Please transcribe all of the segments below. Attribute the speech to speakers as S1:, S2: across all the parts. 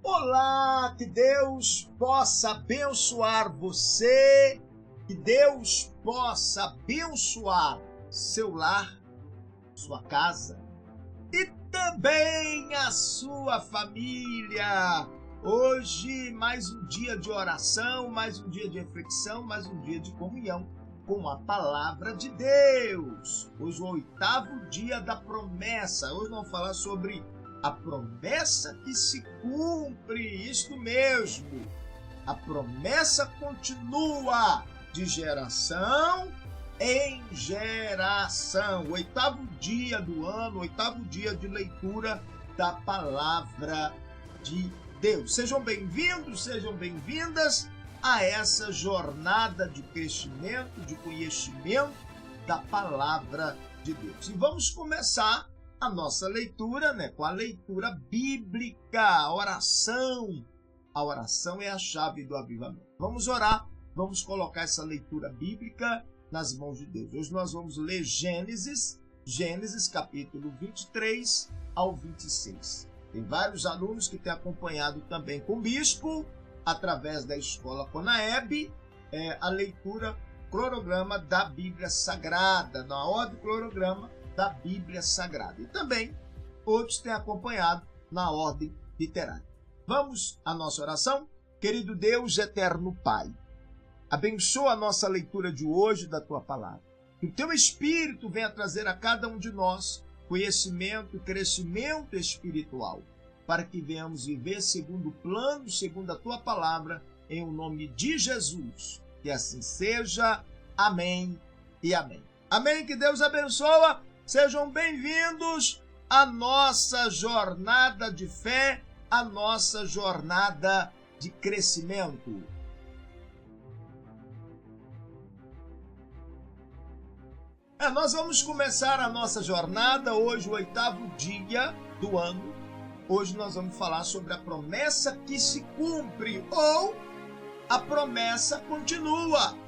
S1: Olá, que Deus possa abençoar você, que Deus possa abençoar seu lar, sua casa e também a sua família. Hoje, mais um dia de oração, mais um dia de reflexão, mais um dia de comunhão com a palavra de Deus. Hoje é o 8º dia da promessa. Hoje vamos falar sobre a promessa que se cumpre, isto mesmo. A promessa continua de geração em geração. 8º dia do ano, 8º dia de leitura da palavra de Deus. Sejam bem-vindos, sejam bem-vindas a essa jornada de crescimento, de conhecimento da palavra de Deus. E vamos começar a nossa leitura, com a leitura bíblica, a oração. A oração é a chave do avivamento. Vamos orar, vamos colocar essa leitura bíblica nas mãos de Deus. Hoje nós vamos ler Gênesis capítulo 23 ao 26. Tem vários alunos que têm acompanhado também com o bispo, através da Escola Conaeb, a leitura cronograma da Bíblia Sagrada, na ordem cronograma da Bíblia Sagrada. E também outros têm acompanhado na ordem literária. Vamos à nossa oração? Querido Deus, eterno Pai, abençoa a nossa leitura de hoje da Tua Palavra. Que o Teu Espírito venha trazer a cada um de nós conhecimento e crescimento espiritual, para que venhamos viver segundo o plano, segundo a Tua Palavra, em o nome de Jesus. Que assim seja. Amém e amém. Amém, que Deus abençoa. Sejam bem-vindos à nossa jornada de fé, à nossa jornada de crescimento. Nós vamos começar a nossa jornada hoje, o 8º dia do ano. Hoje nós vamos falar sobre a promessa que se cumpre, ou a promessa continua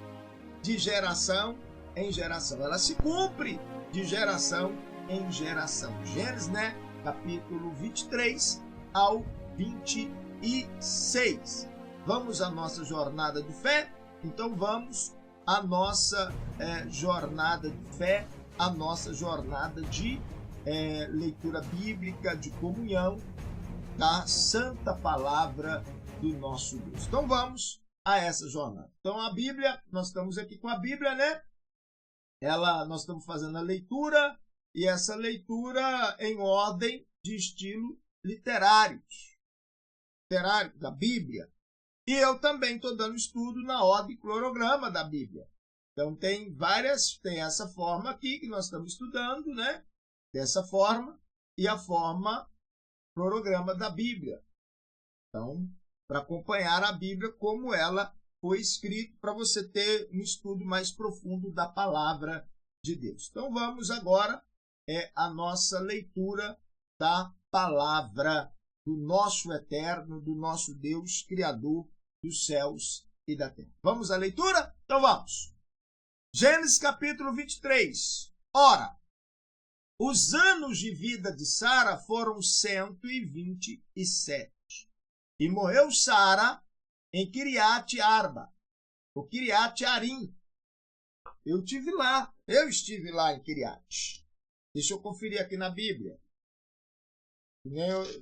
S1: de geração em geração. Ela se cumpre de geração em geração. Gênesis, capítulo 23 ao 26. Vamos à nossa jornada de fé? Então vamos à nossa jornada de fé, à nossa jornada de leitura bíblica, de comunhão da santa palavra do nosso Deus. Então vamos a essa jornada. Então a Bíblia, nós estamos aqui com a Bíblia, nós estamos fazendo a leitura, e essa leitura em ordem de estilo literário da Bíblia. E eu também estou dando estudo na ordem cronograma da Bíblia. Então tem essa forma aqui que nós estamos estudando, dessa forma, e a forma cronograma da Bíblia. Então, para acompanhar a Bíblia como ela foi escrita, para você ter um estudo mais profundo da palavra de Deus. Então vamos agora a nossa leitura da palavra do nosso eterno, do nosso Deus, Criador dos céus e da terra. Vamos à leitura? Então vamos. Gênesis capítulo 23. Ora, os anos de vida de Sara foram 127. E morreu Sara em Quiriate Arba, o Quiriate Arim. Eu estive lá em Quiriate. Deixa eu conferir aqui na Bíblia.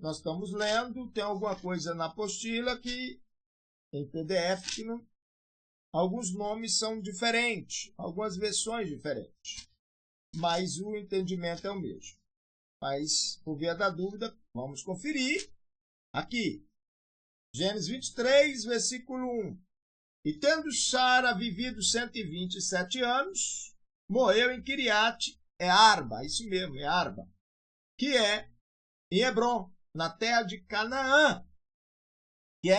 S1: Nós estamos lendo, tem alguma coisa na apostila que, em PDF, que não, alguns nomes são diferentes, algumas versões diferentes, mas o entendimento é o mesmo. Mas, por via da dúvida, vamos conferir aqui. Gênesis 23, versículo 1. E tendo Sara vivido 127 anos, morreu em Quiriate Arba, isso mesmo, Arba, que é em Hebrom, na terra de Canaã. E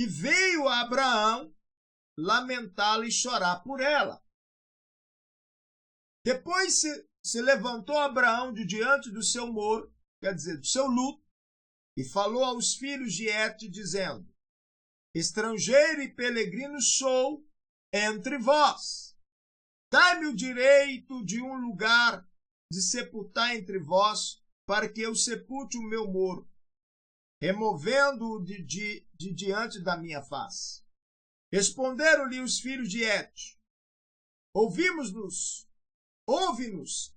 S1: veio a Abraão lamentá-la e chorar por ela. Depois se levantou Abraão de diante do seu moro, quer dizer, do seu luto, e falou aos filhos de Et, dizendo: estrangeiro e peregrino sou entre vós. Dai-me o direito de um lugar de sepultar entre vós, para que eu sepulte o meu morto. removendo-o de diante da minha face. Responderam-lhe os filhos de Et: Ouve-nos,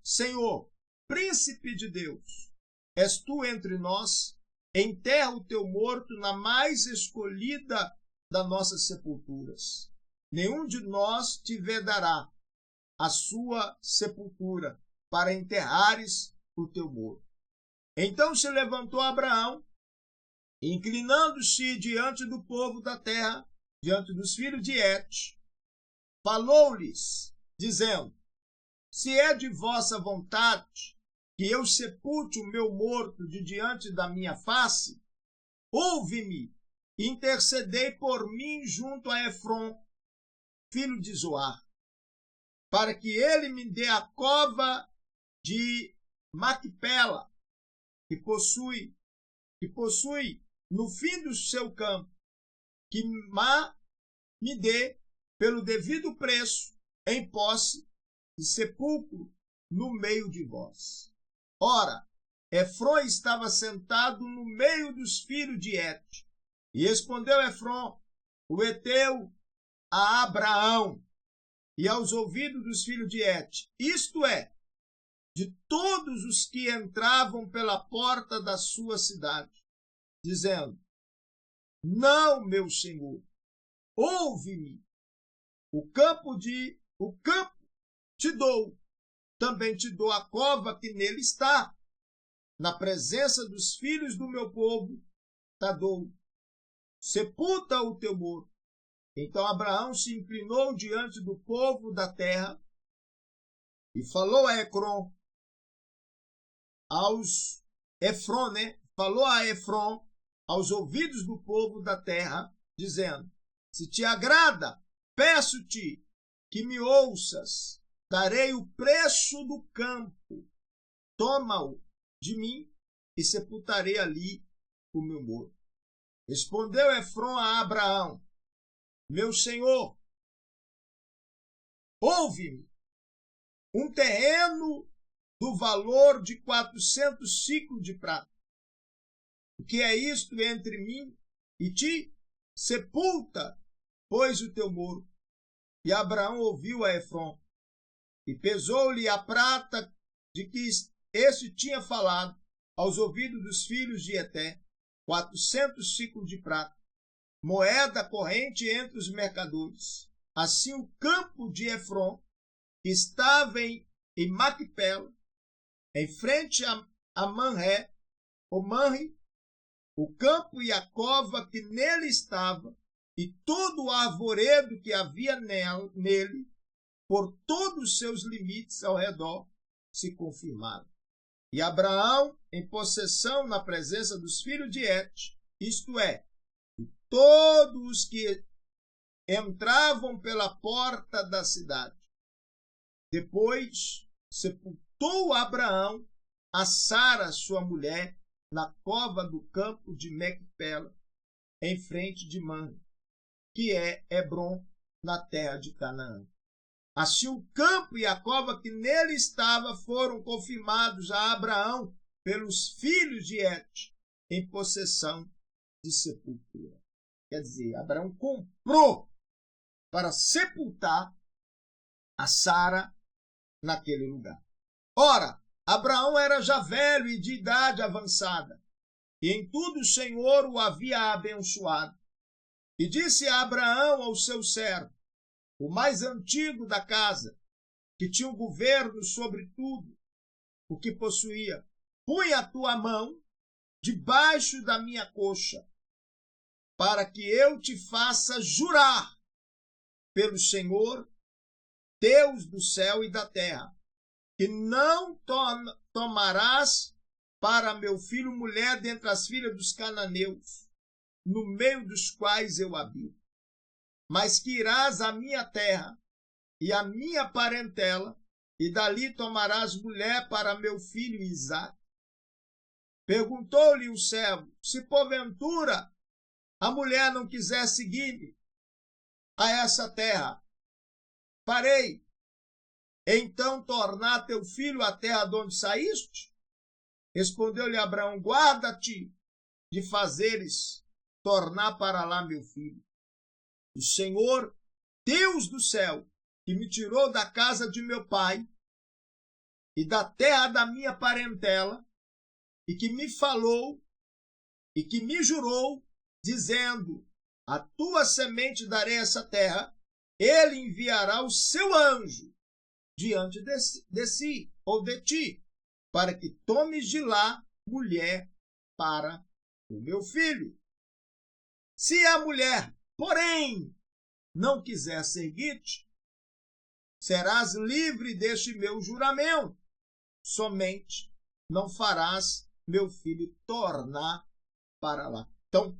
S1: Senhor, príncipe de Deus. És tu entre nós, enterra o teu morto na mais escolhida das nossas sepulturas. Nenhum de nós te vedará a sua sepultura, para enterrares o teu morto. Então se levantou Abraão, inclinando-se diante do povo da terra, diante dos filhos de Et, falou-lhes, dizendo: Se é de vossa vontade que eu sepulte o meu morto de diante da minha face, ouve-me, intercedei por mim junto a Efron, filho de Zoar, para que ele me dê a cova de Macpela, que possui no fim do seu campo, que me dê pelo devido preço em posse de sepulcro no meio de vós. Ora, Efron estava sentado no meio dos filhos de Et, e respondeu Efron, o heteu, a Abraão e aos ouvidos dos filhos de Et, isto é, de todos os que entravam pela porta da sua cidade, dizendo: Não, meu senhor, ouve-me. O campo te dou, também te dou a cova que nele está. Na presença dos filhos do meu povo, te dou. Sepulta o teu morto. Então Abraão se inclinou diante do povo da terra e falou a Efron, aos ouvidos do povo da terra, dizendo: Se te agrada, peço-te que me ouças, darei o preço do campo, toma-o de mim e sepultarei ali o meu morto. Respondeu Efron a Abraão: Meu senhor, ouve-me. Um terreno do valor de 400 siclos de prata. O que é isto entre mim e ti? Sepulta, pois, o teu morto. E Abraão ouviu a Efron, e pesou-lhe a prata de que este tinha falado aos ouvidos dos filhos de Eté, 400 ciclos de prata, moeda corrente entre os mercadores. Assim o campo de Efron estava em Macpela, em frente a Manre, o campo e a cova que nele estava, e todo o arvoredo que havia nele, por todos os seus limites ao redor, se confirmaram. E Abraão, em possessão na presença dos filhos de Et, isto é, de todos os que entravam pela porta da cidade. Depois sepultou Abraão a Sara, sua mulher, na cova do campo de Macpela, em frente de Manre, que é Hebron, na terra de Canaã. Assim o campo e a cova que nele estava foram confirmados a Abraão pelos filhos de Et, em possessão de sepultura. Quer dizer, Abraão comprou para sepultar a Sara naquele lugar. Ora, Abraão era já velho e de idade avançada, e em tudo o Senhor o havia abençoado. E disse a Abraão ao seu servo, o mais antigo da casa, que tinha o governo sobre tudo o que possuía: põe a tua mão debaixo da minha coxa, para que eu te faça jurar pelo Senhor, Deus do céu e da terra, que não tomarás para meu filho mulher dentre as filhas dos cananeus, no meio dos quais eu habito, mas que irás à minha terra e à minha parentela, e dali tomarás mulher para meu filho Isaque. Perguntou-lhe o servo: se porventura a mulher não quiser seguir-me a essa terra, farei então tornar teu filho à terra de onde saíste? Respondeu-lhe Abraão: guarda-te de fazeres tornar para lá meu filho. O Senhor, Deus do céu, que me tirou da casa de meu pai e da terra da minha parentela, e que me falou e que me jurou, dizendo: a tua semente darei essa terra, ele enviará o seu anjo diante de si, ou de ti, para que tomes de lá mulher para o meu filho. Se a mulher, porém, não quiser seguir-te, serás livre deste meu juramento. Somente não farás meu filho tornar para lá. Então,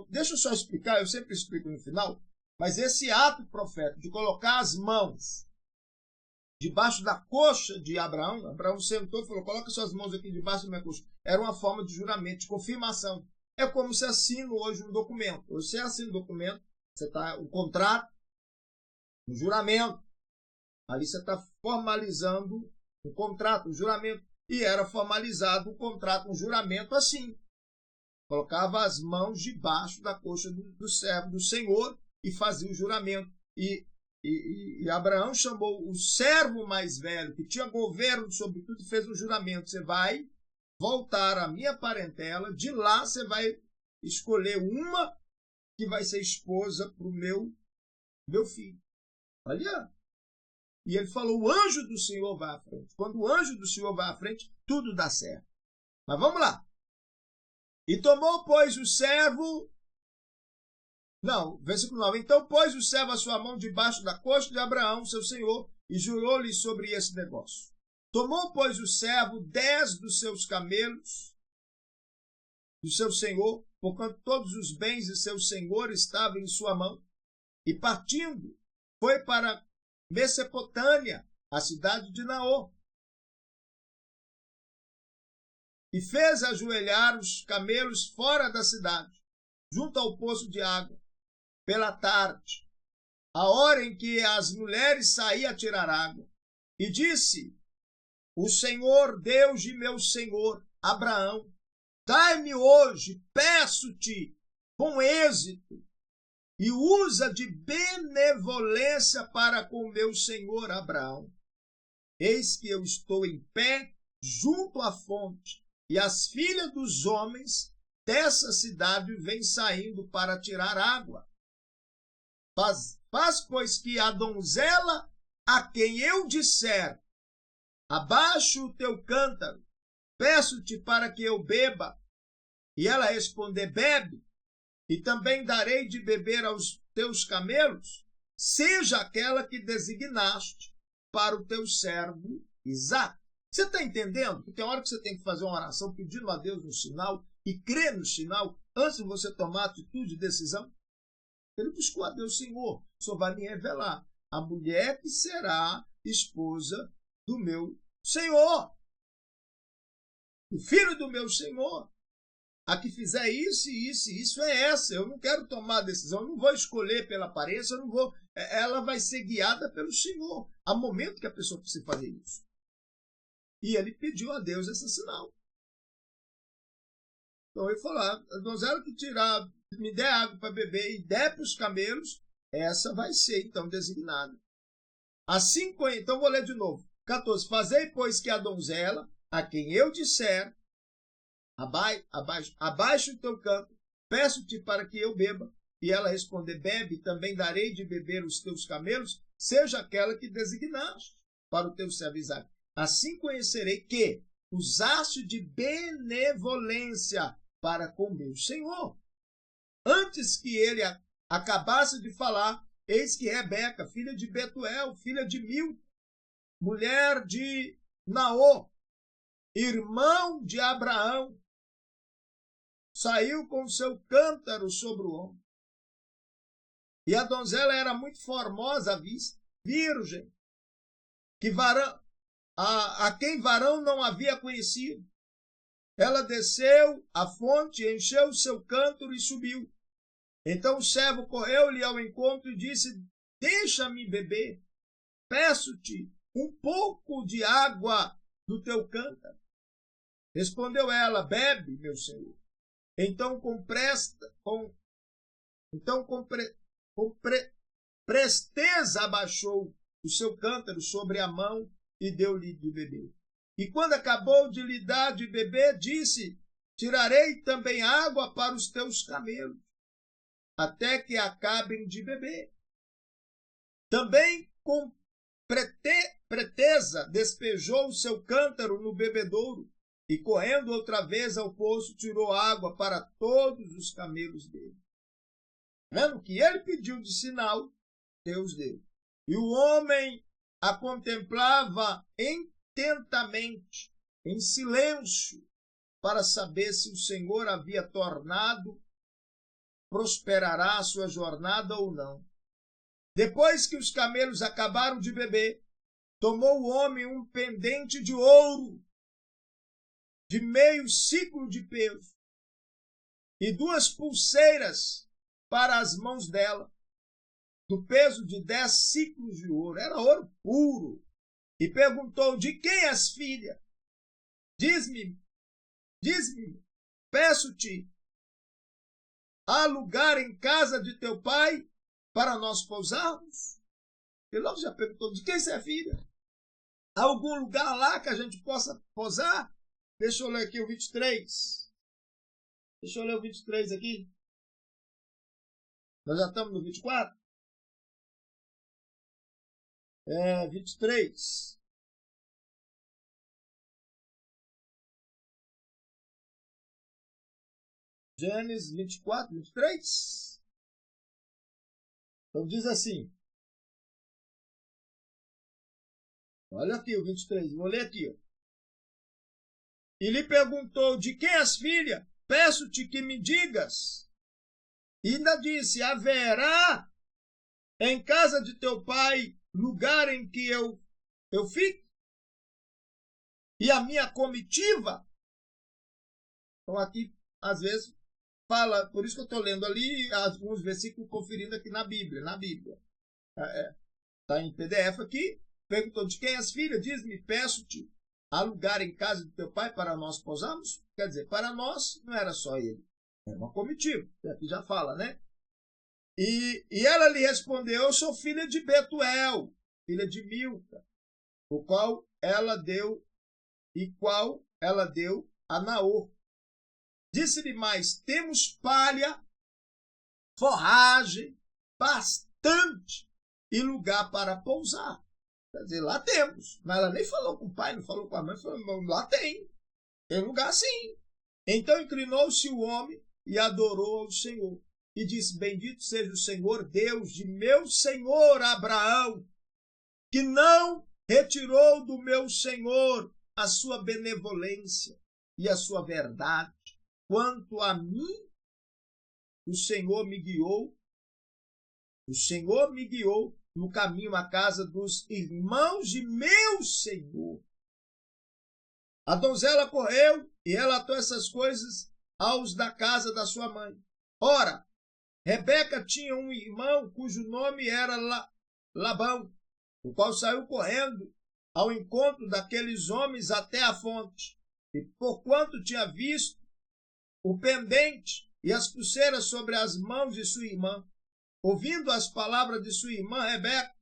S1: deixa eu só explicar, eu sempre explico no final, mas esse ato profético de colocar as mãos debaixo da coxa de Abraão, Abraão sentou e falou: coloca suas mãos aqui debaixo da minha coxa. Era uma forma de juramento, de confirmação. É como se assina hoje um documento. Você assina um documento, você está um contrato, um juramento. Ali você está formalizando um contrato, um juramento. E era formalizado um contrato, um juramento assim. Colocava as mãos debaixo da coxa do servo do Senhor e fazia o juramento. E Abraão chamou o servo mais velho, que tinha governo sobre tudo, e fez o juramento: você vai voltar à minha parentela, de lá você vai escolher uma que vai ser esposa para o meu filho. Olha. E ele falou: o anjo do Senhor vai à frente. Quando o anjo do Senhor vai à frente, tudo dá certo. Mas vamos lá. E tomou, pois, o servo... Não, versículo 9. Então pôs o servo a sua mão debaixo da coxa de Abraão, seu senhor, e jurou-lhe sobre esse negócio. Tomou, pois, o servo 10 dos seus camelos, do seu senhor, porquanto todos os bens de seu senhor estavam em sua mão, e partindo, foi para Mesopotâmia, a cidade de Naor, e fez ajoelhar os camelos fora da cidade, junto ao poço de água, pela tarde, a hora em que as mulheres saíam a tirar água. E disse: o Senhor, Deus de meu senhor Abraão, dai-me hoje, peço-te, com êxito, e usa de benevolência para com meu senhor Abraão. Eis que eu estou em pé junto à fonte, e as filhas dos homens dessa cidade vêm saindo para tirar água. Faz, pois, que a donzela a quem eu disser: abaixa o teu cântaro, peço-te para que eu beba, e ela responder: bebe, e também darei de beber aos teus camelos, seja aquela que designaste para o teu servo Isaque. Você está entendendo? Que tem hora que você tem que fazer uma oração pedindo a Deus um sinal e crer no sinal antes de você tomar atitude e decisão? Ele buscou a Deus: Senhor, o Senhor vai me revelar a mulher que será esposa do meu Senhor, o filho do meu Senhor. A que fizer isso e isso e isso é essa. Eu não quero tomar a decisão, eu não vou escolher pela aparência, eu não vou. Ela vai ser guiada pelo Senhor. Há momento que a pessoa precisa fazer isso. E ele pediu a Deus esse sinal. Então ele falou: a donzela que tirar, me der água para beber e der para os camelos, essa vai ser então designada. Assim, então vou ler de novo. 14. Fazei, pois, que a donzela, a quem eu disser: abaixa o teu canto, peço-te para que eu beba, e ela responder: bebe, também darei de beber os teus camelos, seja aquela que designaste para o teu servo Isaque. Assim conhecerei que usaste de benevolência para com meu Senhor. Antes que ele acabasse de falar, eis que Rebeca, filha de Betuel, filha de Milca, mulher de Naor, irmão de Abraão, saiu com seu cântaro sobre o ombro. E a donzela era muito formosa à vista, virgem, a quem varão não havia conhecido. Ela desceu à fonte, encheu o seu cântaro e subiu. Então o servo correu-lhe ao encontro e disse: deixa-me beber, peço-te um pouco de água do teu cântaro. Respondeu ela: bebe, meu senhor. Então presteza abaixou o seu cântaro sobre a mão e deu-lhe de beber. E quando acabou de lhe dar de beber, disse: tirarei também água para os teus camelos, até que acabem de beber. Também com preteza despejou o seu cântaro no bebedouro e, correndo outra vez ao poço, tirou água para todos os camelos dele. Vendo que ele pediu de sinal, Deus deu. E o homem a contemplava intentamente, em silêncio, para saber se o Senhor havia tornado prosperará a sua jornada ou não. Depois que os camelos acabaram de beber, tomou o homem um pendente de ouro de meio siclo de peso e 2 pulseiras para as mãos dela, do peso de 10 ciclos de ouro. Era ouro puro. E perguntou: de quem és filha? Diz-me, peço-te, há lugar em casa de teu pai para nós pousarmos? Ele logo já perguntou: de quem você é filha? Há algum lugar lá que a gente possa pousar? Deixa eu ler aqui o 23. Deixa eu ler o 23 aqui. Nós já estamos no 24? 23. Gênesis 24, 23. Então diz assim. Olha aqui o 23, vou ler aqui. Ó. E lhe perguntou: de quem és filha? Peço-te que me digas. E ainda disse: haverá em casa de teu pai lugar em que eu fique? E a minha comitiva? Então aqui, às vezes, fala, por isso que eu estou lendo ali alguns versículos, conferindo aqui na Bíblia. Está em PDF aqui. Perguntou: de quem és filha? Diz-me, peço-te, há lugar em casa de teu pai para nós pousarmos? Quer dizer, para nós não era só ele, era uma comitiva. Aqui já fala, né? E ela lhe respondeu: eu sou filha de Betuel, filha de Milca, o qual ela deu a Naor. Disse-lhe mais: temos palha, forragem, bastante, e lugar para pousar. Quer dizer, lá temos. Mas ela nem falou com o pai, não falou com a mãe, falou: lá tem lugar sim. Então inclinou-se o homem e adorou ao Senhor. E disse: bendito seja o Senhor, Deus de meu senhor Abraão, que não retirou do meu senhor a sua benevolência e a sua verdade. Quanto a mim, o Senhor me guiou no caminho à casa dos irmãos de meu Senhor. A donzela correu e relatou essas coisas aos da casa da sua mãe. Ora, Rebeca tinha um irmão cujo nome era Labão, o qual saiu correndo ao encontro daqueles homens até a fonte. E porquanto tinha visto o pendente e as pulseiras sobre as mãos de sua irmã, ouvindo as palavras de sua irmã Rebeca,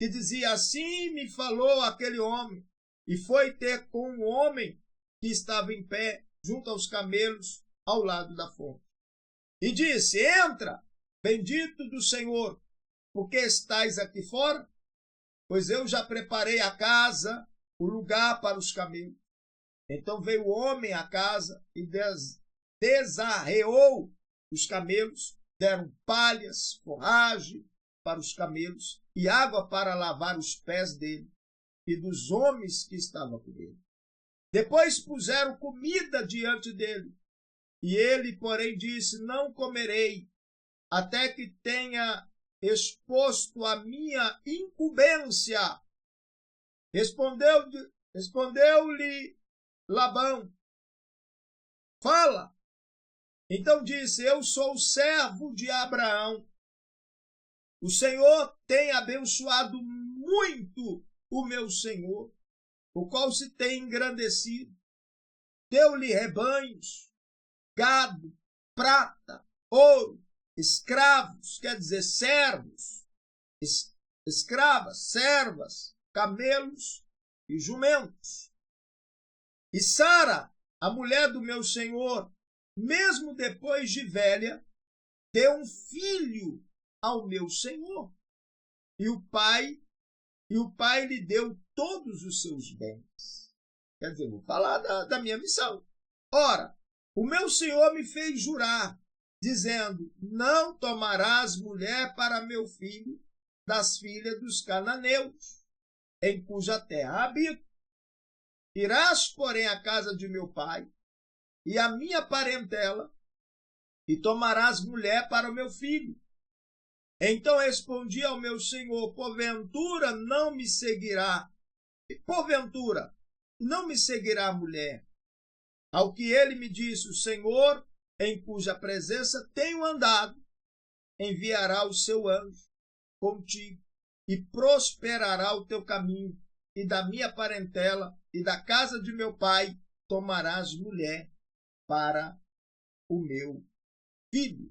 S1: que dizia: assim me falou aquele homem, e foi ter com um homem que estava em pé junto aos camelos ao lado da fonte. E disse: entra, bendito do Senhor, porque estais aqui fora? Pois eu já preparei a casa, o lugar para os camelos. Então veio o homem à casa e desarreou os camelos, deram palhas, forragem para os camelos e água para lavar os pés dele e dos homens que estavam com ele. Depois puseram comida diante dele. E ele, porém, disse: não comerei, até que tenha exposto a minha incumbência. Respondeu-lhe Labão: fala. Então disse: eu sou servo de Abraão. O Senhor tem abençoado muito o meu senhor, o qual se tem engrandecido. Deu-lhe rebanhos, gado prata, ouro, escravos, quer dizer, servos, escravas, servas, camelos e jumentos. E Sara, a mulher do meu senhor, mesmo depois de velha, deu um filho ao meu senhor. E o pai lhe deu todos os seus bens. Quer dizer, vou falar da minha missão. Ora, o meu senhor me fez jurar, dizendo: não tomarás mulher para meu filho das filhas dos cananeus, em cuja terra habito. Irás, porém, à casa de meu pai e à minha parentela, e tomarás mulher para o meu filho. Então respondi ao meu senhor: porventura não me seguirá a mulher. Ao que ele me disse: o Senhor, em cuja presença tenho andado, enviará o seu anjo contigo, e prosperará o teu caminho, e da minha parentela e da casa de meu pai tomarás mulher para o meu filho.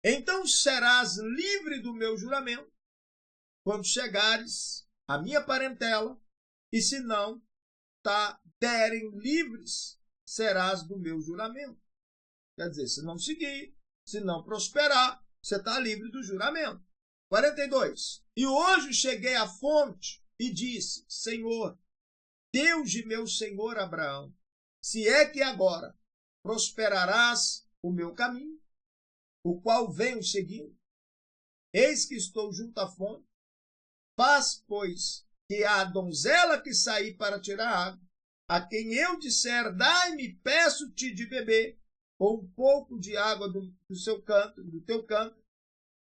S1: Então serás livre do meu juramento, quando chegares à minha parentela, e se não derem livres, serás do meu juramento. Quer dizer, se não seguir, se não prosperar, você está livre do juramento. 42. E hoje cheguei à fonte e disse: Senhor, Deus de meu senhor Abraão, se é que agora prosperarás o meu caminho, o qual venho seguindo, eis que estou junto à fonte. Faz, pois, que a donzela que saí para tirar água, a quem eu disser: dai-me, peço-te de beber, ou um pouco de água do teu canto,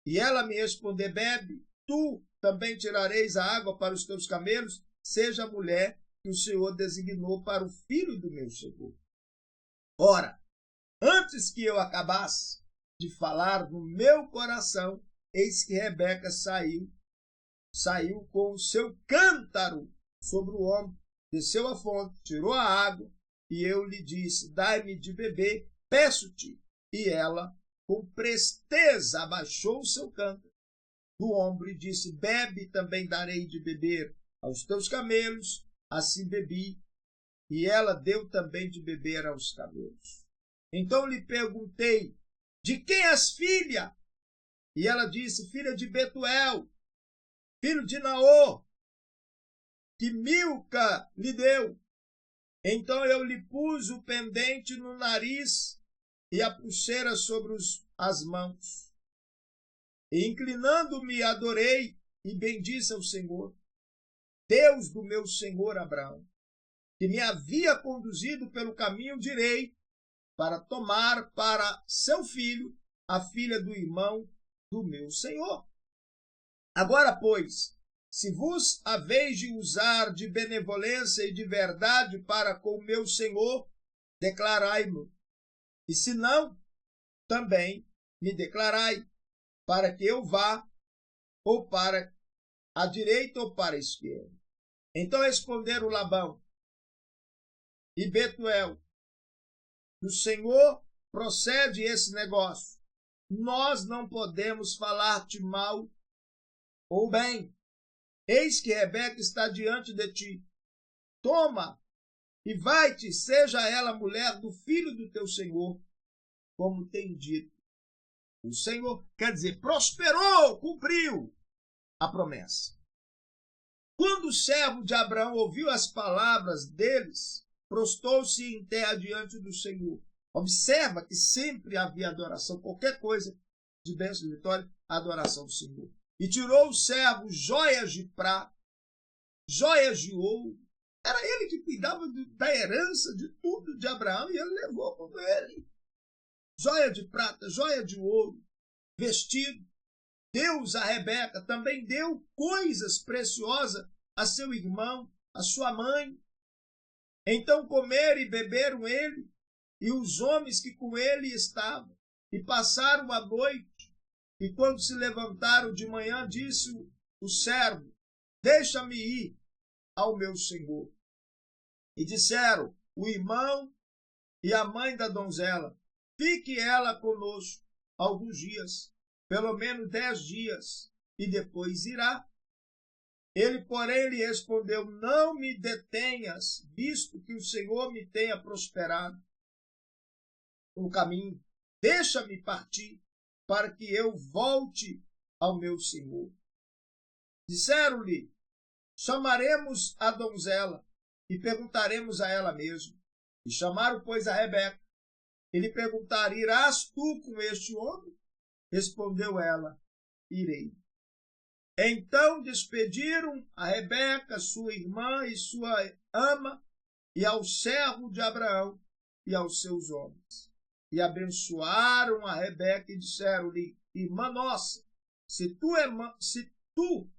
S1: e ela me responder: bebe, tu também tirareis a água para os teus camelos, seja a mulher que o Senhor designou para o filho do meu senhor. Ora, antes que eu acabasse de falar no meu coração, eis que Rebeca saiu com o seu cântaro sobre o ombro, desceu à fonte, tirou a água, e eu lhe disse: dai-me de beber, peço-te. E ela, com presteza, abaixou o seu cântaro do ombro e disse: bebe, também darei de beber aos teus camelos. Assim bebi, e ela deu também de beber aos camelos. Então lhe perguntei: de quem és filha? E ela disse: filha de Betuel, filho de Naor, que Milca lhe deu. Então eu lhe pus o pendente no nariz e a pulseira sobre as mãos. E inclinando-me, adorei e bendisse ao Senhor, Deus do meu senhor Abraão, que me havia conduzido pelo caminho direito para tomar para seu filho a filha do irmão do meu senhor. Agora, pois, se vos haveis de usar de benevolência e de verdade para com o meu senhor, declarai-mo. E se não, também me declarai, para que eu vá, ou para a direita ou para a esquerda. Então responderam Labão e Betuel: do Senhor procede esse negócio. Nós não podemos falar-te mal ou bem. Eis que Rebeca está diante de ti. Toma e vai-te, seja ela mulher do filho do teu senhor, como tem dito o Senhor. Quer dizer, prosperou, cumpriu a promessa. Quando o servo de Abraão ouviu as palavras deles, prostou-se em terra diante do Senhor. Observa que sempre havia adoração, qualquer coisa de bênção e vitória, a adoração do Senhor. E tirou o servo joias de prata, joias de ouro. Era ele que cuidava da herança de tudo de Abraão, e ele levou com ele. Joia de prata, joia de ouro, vestido. Deus a Rebeca também deu coisas preciosas a seu irmão, a sua mãe. Então comeram e beberam ele e os homens que com ele estavam, e passaram a noite. E quando se levantaram de manhã, disse o servo: deixa-me ir ao meu senhor. E disseram o irmão e a mãe da donzela: fique ela conosco alguns dias, pelo menos 10 dias, e depois irá. Ele, porém, lhe respondeu: não me detenhas, visto que o Senhor me tenha prosperado no caminho. Deixa-me partir, para que eu volte ao meu senhor. Disseram-lhe: chamaremos a donzela e perguntaremos a ela mesma. E chamaram, pois, a Rebeca. E lhe perguntaram: irás tu com este homem? Respondeu ela: irei. Então despediram a Rebeca, sua irmã e sua ama, e ao servo de Abraão e aos seus homens. E abençoaram a Rebeca e disseram-lhe: irmã nossa, se tu,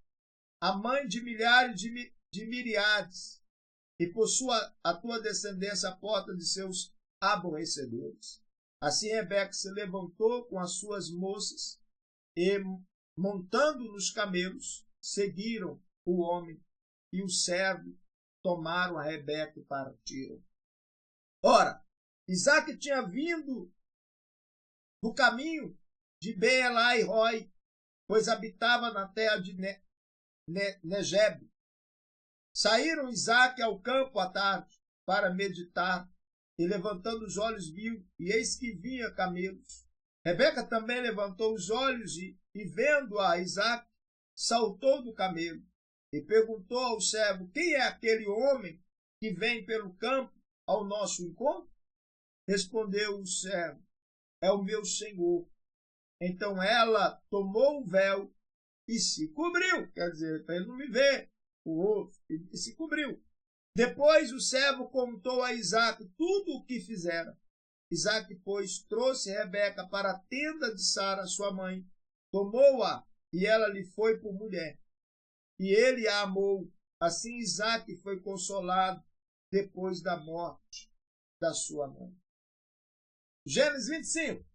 S1: a mãe de milhares de miriades, e possua a tua descendência à porta de seus aborrecedores. Assim Rebeca se levantou com as suas moças e, montando nos camelos, seguiram o homem, e o servo tomaram a Rebeca e partiram. Ora, Isaque tinha vindo do caminho de Beelai-roi, pois habitava na terra de Negebe. Saíram Isaque ao campo à tarde para meditar, e levantando os olhos viu, e eis que vinha camelos. Rebeca também levantou os olhos e vendo a Isaque, saltou do camelo e perguntou ao servo: quem é aquele homem que vem pelo campo ao nosso encontro? Respondeu o servo: é o meu senhor. Então ela tomou o véu e se cobriu, quer dizer, para ele não me ver o rosto, e se cobriu. Depois o servo contou a Isaque tudo o que fizera. Isaque, pois, trouxe Rebeca para a tenda de Sara, sua mãe, tomou-a e ela lhe foi por mulher. E ele a amou. Assim Isaque foi consolado depois da morte da sua mãe. Gênesis 25.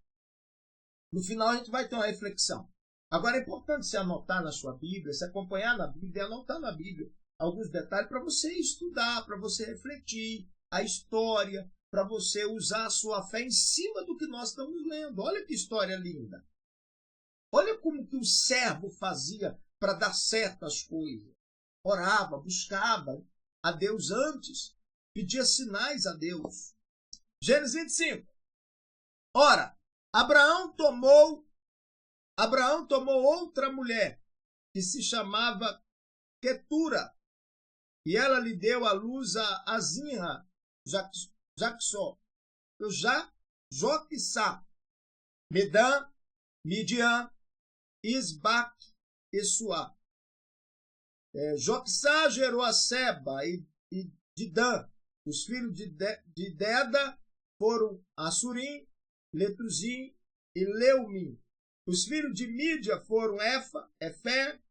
S1: No final a gente vai ter uma reflexão. Agora é importante se anotar na sua Bíblia, se acompanhar na Bíblia e anotar na Bíblia alguns detalhes para você estudar, para você refletir a história, para você usar a sua fé em cima do que nós estamos lendo. Olha que história linda. Olha como que o servo fazia para dar certo às coisas. Orava, buscava a Deus antes, pedia sinais a Deus. Gênesis 25. Ora, Abraão tomou outra mulher, que se chamava Quetura, e ela lhe deu à luz a Zinra, Joquissá, Medã, Midian, Isbaque e Suá. Joquissá gerou a Seba e Didã. Os filhos de Deda foram Assurim, Letuzim e Leumim. Os filhos de Mídia foram Efer,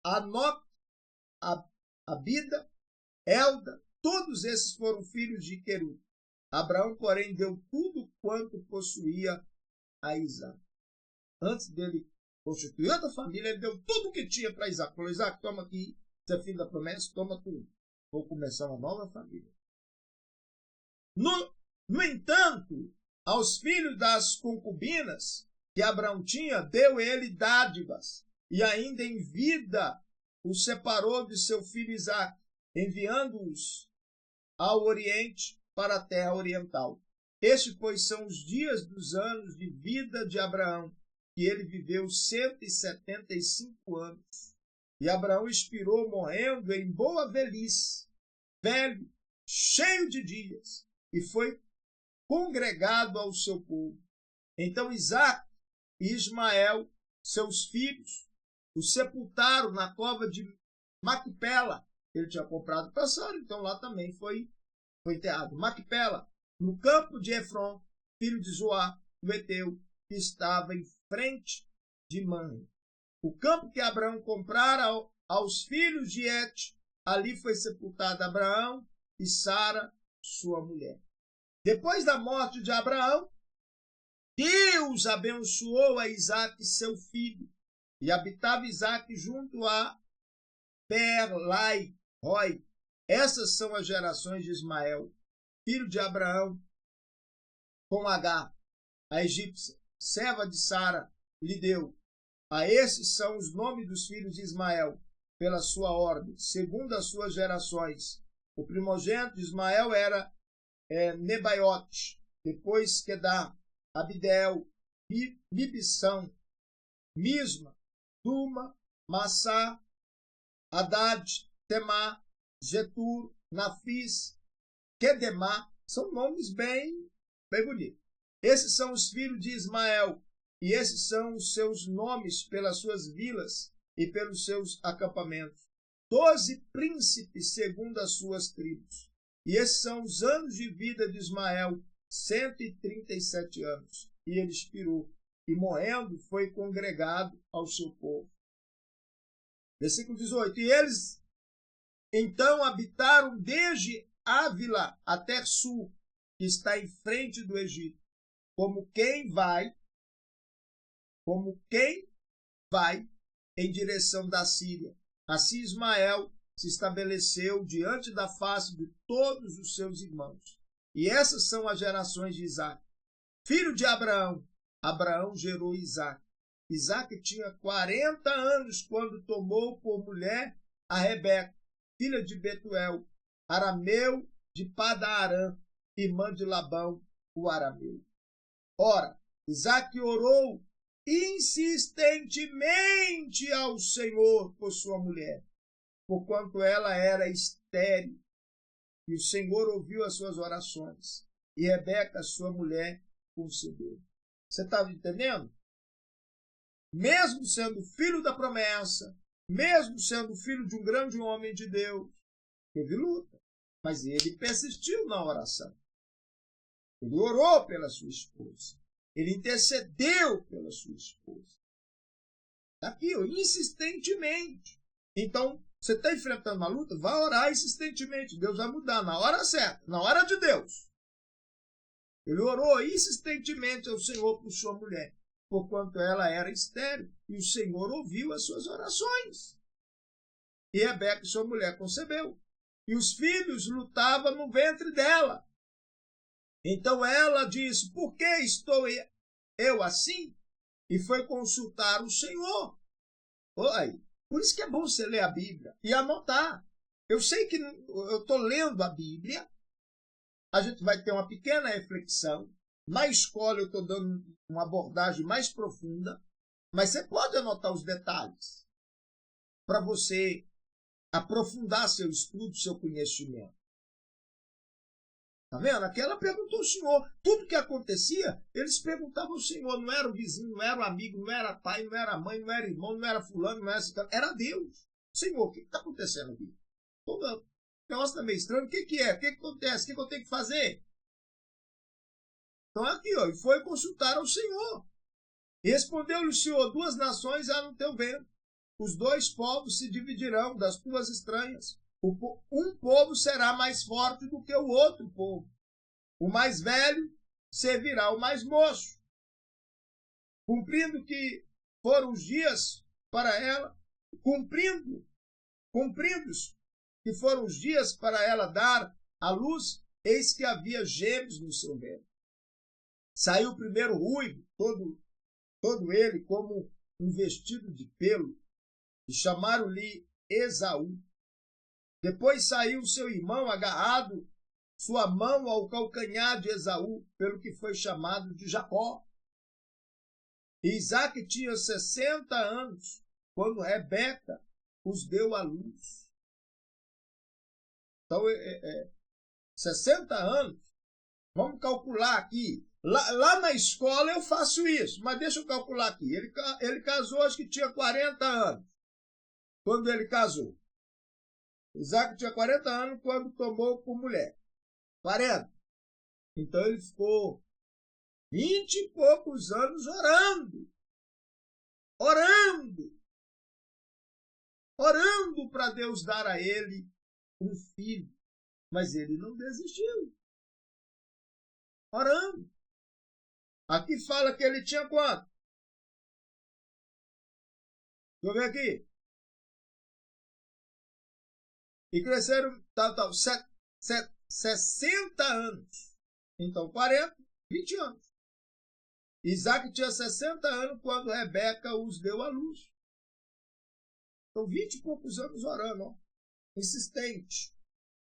S1: Anoc, Abida, Elda. Todos esses foram filhos de Querub. Abraão, porém, deu tudo quanto possuía a Isaque. Antes dele constituir outra família, ele deu tudo o que tinha para Isaque. Falou: Isaque, toma aqui, você é filho da promessa, toma tudo. Vou começar uma nova família. No entanto, aos filhos das concubinas que Abraão tinha, deu ele dádivas, e ainda em vida os separou de seu filho Isaque, enviando-os ao oriente para a terra oriental. Estes, pois, são os dias dos anos de vida de Abraão, que ele viveu 175 anos. E Abraão expirou morrendo em boa velhice, velho, cheio de dias, e foi congregado ao seu povo. Então Isaque e Ismael, seus filhos, o sepultaram na cova de Maquipela. Ele tinha comprado para Sara, então lá também foi enterrado. Maquipela, no campo de Efron, filho de Zoá, o Eteu, que estava em frente de Manre. O campo que Abraão comprara aos filhos de Et, ali foi sepultado Abraão e Sara, sua mulher. Depois da morte de Abraão, Deus abençoou a Isaque, seu filho, e habitava Isaque junto a Beerlai-roi. Essas são as gerações de Ismael, filho de Abraão, com Agar. a egípcia, serva de Sara, lhe deu. A esses são os nomes dos filhos de Ismael, pela sua ordem, segundo as suas gerações. O primogênito de Ismael era Nebaiote, depois Quedar, Abidel, Mibissão, Misma, Duma, Massá, Haddad, Temá, Getur, Nafis, Quedemá. São nomes bem bonitos. Esses são os filhos de Ismael, e esses são os seus nomes pelas suas vilas e pelos seus acampamentos. 12 príncipes segundo as suas tribos. E esses são os anos de vida de Ismael, 137 anos. E ele expirou, e morrendo foi congregado ao seu povo. Versículo 18. E eles então habitaram desde Ávila até Sul, que está em frente do Egito, como quem vai em direção da Síria. Assim Ismael se estabeleceu diante da face de todos os seus irmãos. E essas são as gerações de Isaque. Filho de Abraão, Abraão gerou Isaque. Isaque tinha 40 anos quando tomou por mulher a Rebeca, filha de Betuel, arameu de Padan-Aram, irmã de Labão, o arameu. Ora, Isaque orou insistentemente ao Senhor por sua mulher, porquanto ela era estéril. E o Senhor ouviu as suas orações, e Rebeca, sua mulher, concedeu. Você estava entendendo? Mesmo sendo filho da promessa, mesmo sendo filho de um grande homem de Deus, teve luta, mas ele persistiu na oração. Ele orou pela sua esposa. Ele intercedeu pela sua esposa. Está aqui, insistentemente. Então, você está enfrentando uma luta, vai orar insistentemente. Deus vai mudar na hora certa, na hora de Deus. Ele orou insistentemente ao Senhor por sua mulher, porquanto ela era estéril, e o Senhor ouviu as suas orações. E Rebeca, sua mulher, concebeu. E os filhos lutavam no ventre dela. Então ela disse, por que estou eu assim? E foi consultar o Senhor. Oi, por isso que é bom você ler a Bíblia e anotar. Eu sei que eu estou lendo a Bíblia, a gente vai ter uma pequena reflexão. Na escola eu estou dando uma abordagem mais profunda, mas você pode anotar os detalhes para você aprofundar seu estudo, seu conhecimento. Está vendo? Aqui ela perguntou ao Senhor. Tudo que acontecia, eles perguntavam ao Senhor. Não era o vizinho, não era o amigo, não era pai, não era mãe, não era irmão, não era fulano, não era citano. Era Deus. Senhor, o que está acontecendo aqui? O negócio está meio estranho. O que é? O que acontece? O que eu tenho que fazer? Então aqui, ó, e foi consultar ao Senhor. E respondeu-lhe o Senhor, 2 nações há no teu ventre. Os 2 povos se dividirão das tuas estranhas. Um povo será mais forte do que o outro povo. O mais velho servirá ao mais moço. Cumprindo que foram os dias para ela, cumpridos que foram os dias para ela dar à luz, eis que havia gêmeos no seu ventre. Saiu o primeiro ruivo, todo ele como um vestido de pelo, e chamaram-lhe Esaú. Depois saiu seu irmão agarrado, sua mão ao calcanhar de Esaú, pelo que foi chamado de Jacó. E Isaque tinha 60 anos, quando Rebeca os deu à luz. Então, 60 anos, vamos calcular aqui. Lá na escola eu faço isso, mas deixa eu calcular aqui. Ele casou, acho que tinha 40 anos, quando ele casou. Isaque tinha 40 anos quando tomou por mulher. 40. Então ele ficou 20 e poucos anos orando para Deus dar a ele um filho. Mas ele não desistiu. Orando. Aqui fala que ele tinha quanto? Deixa eu ver aqui. E cresceram 60 anos. Então, 40, 20 anos. Isaac tinha 60 anos quando Rebeca os deu à luz. Então, 20 e poucos anos orando, ó, insistente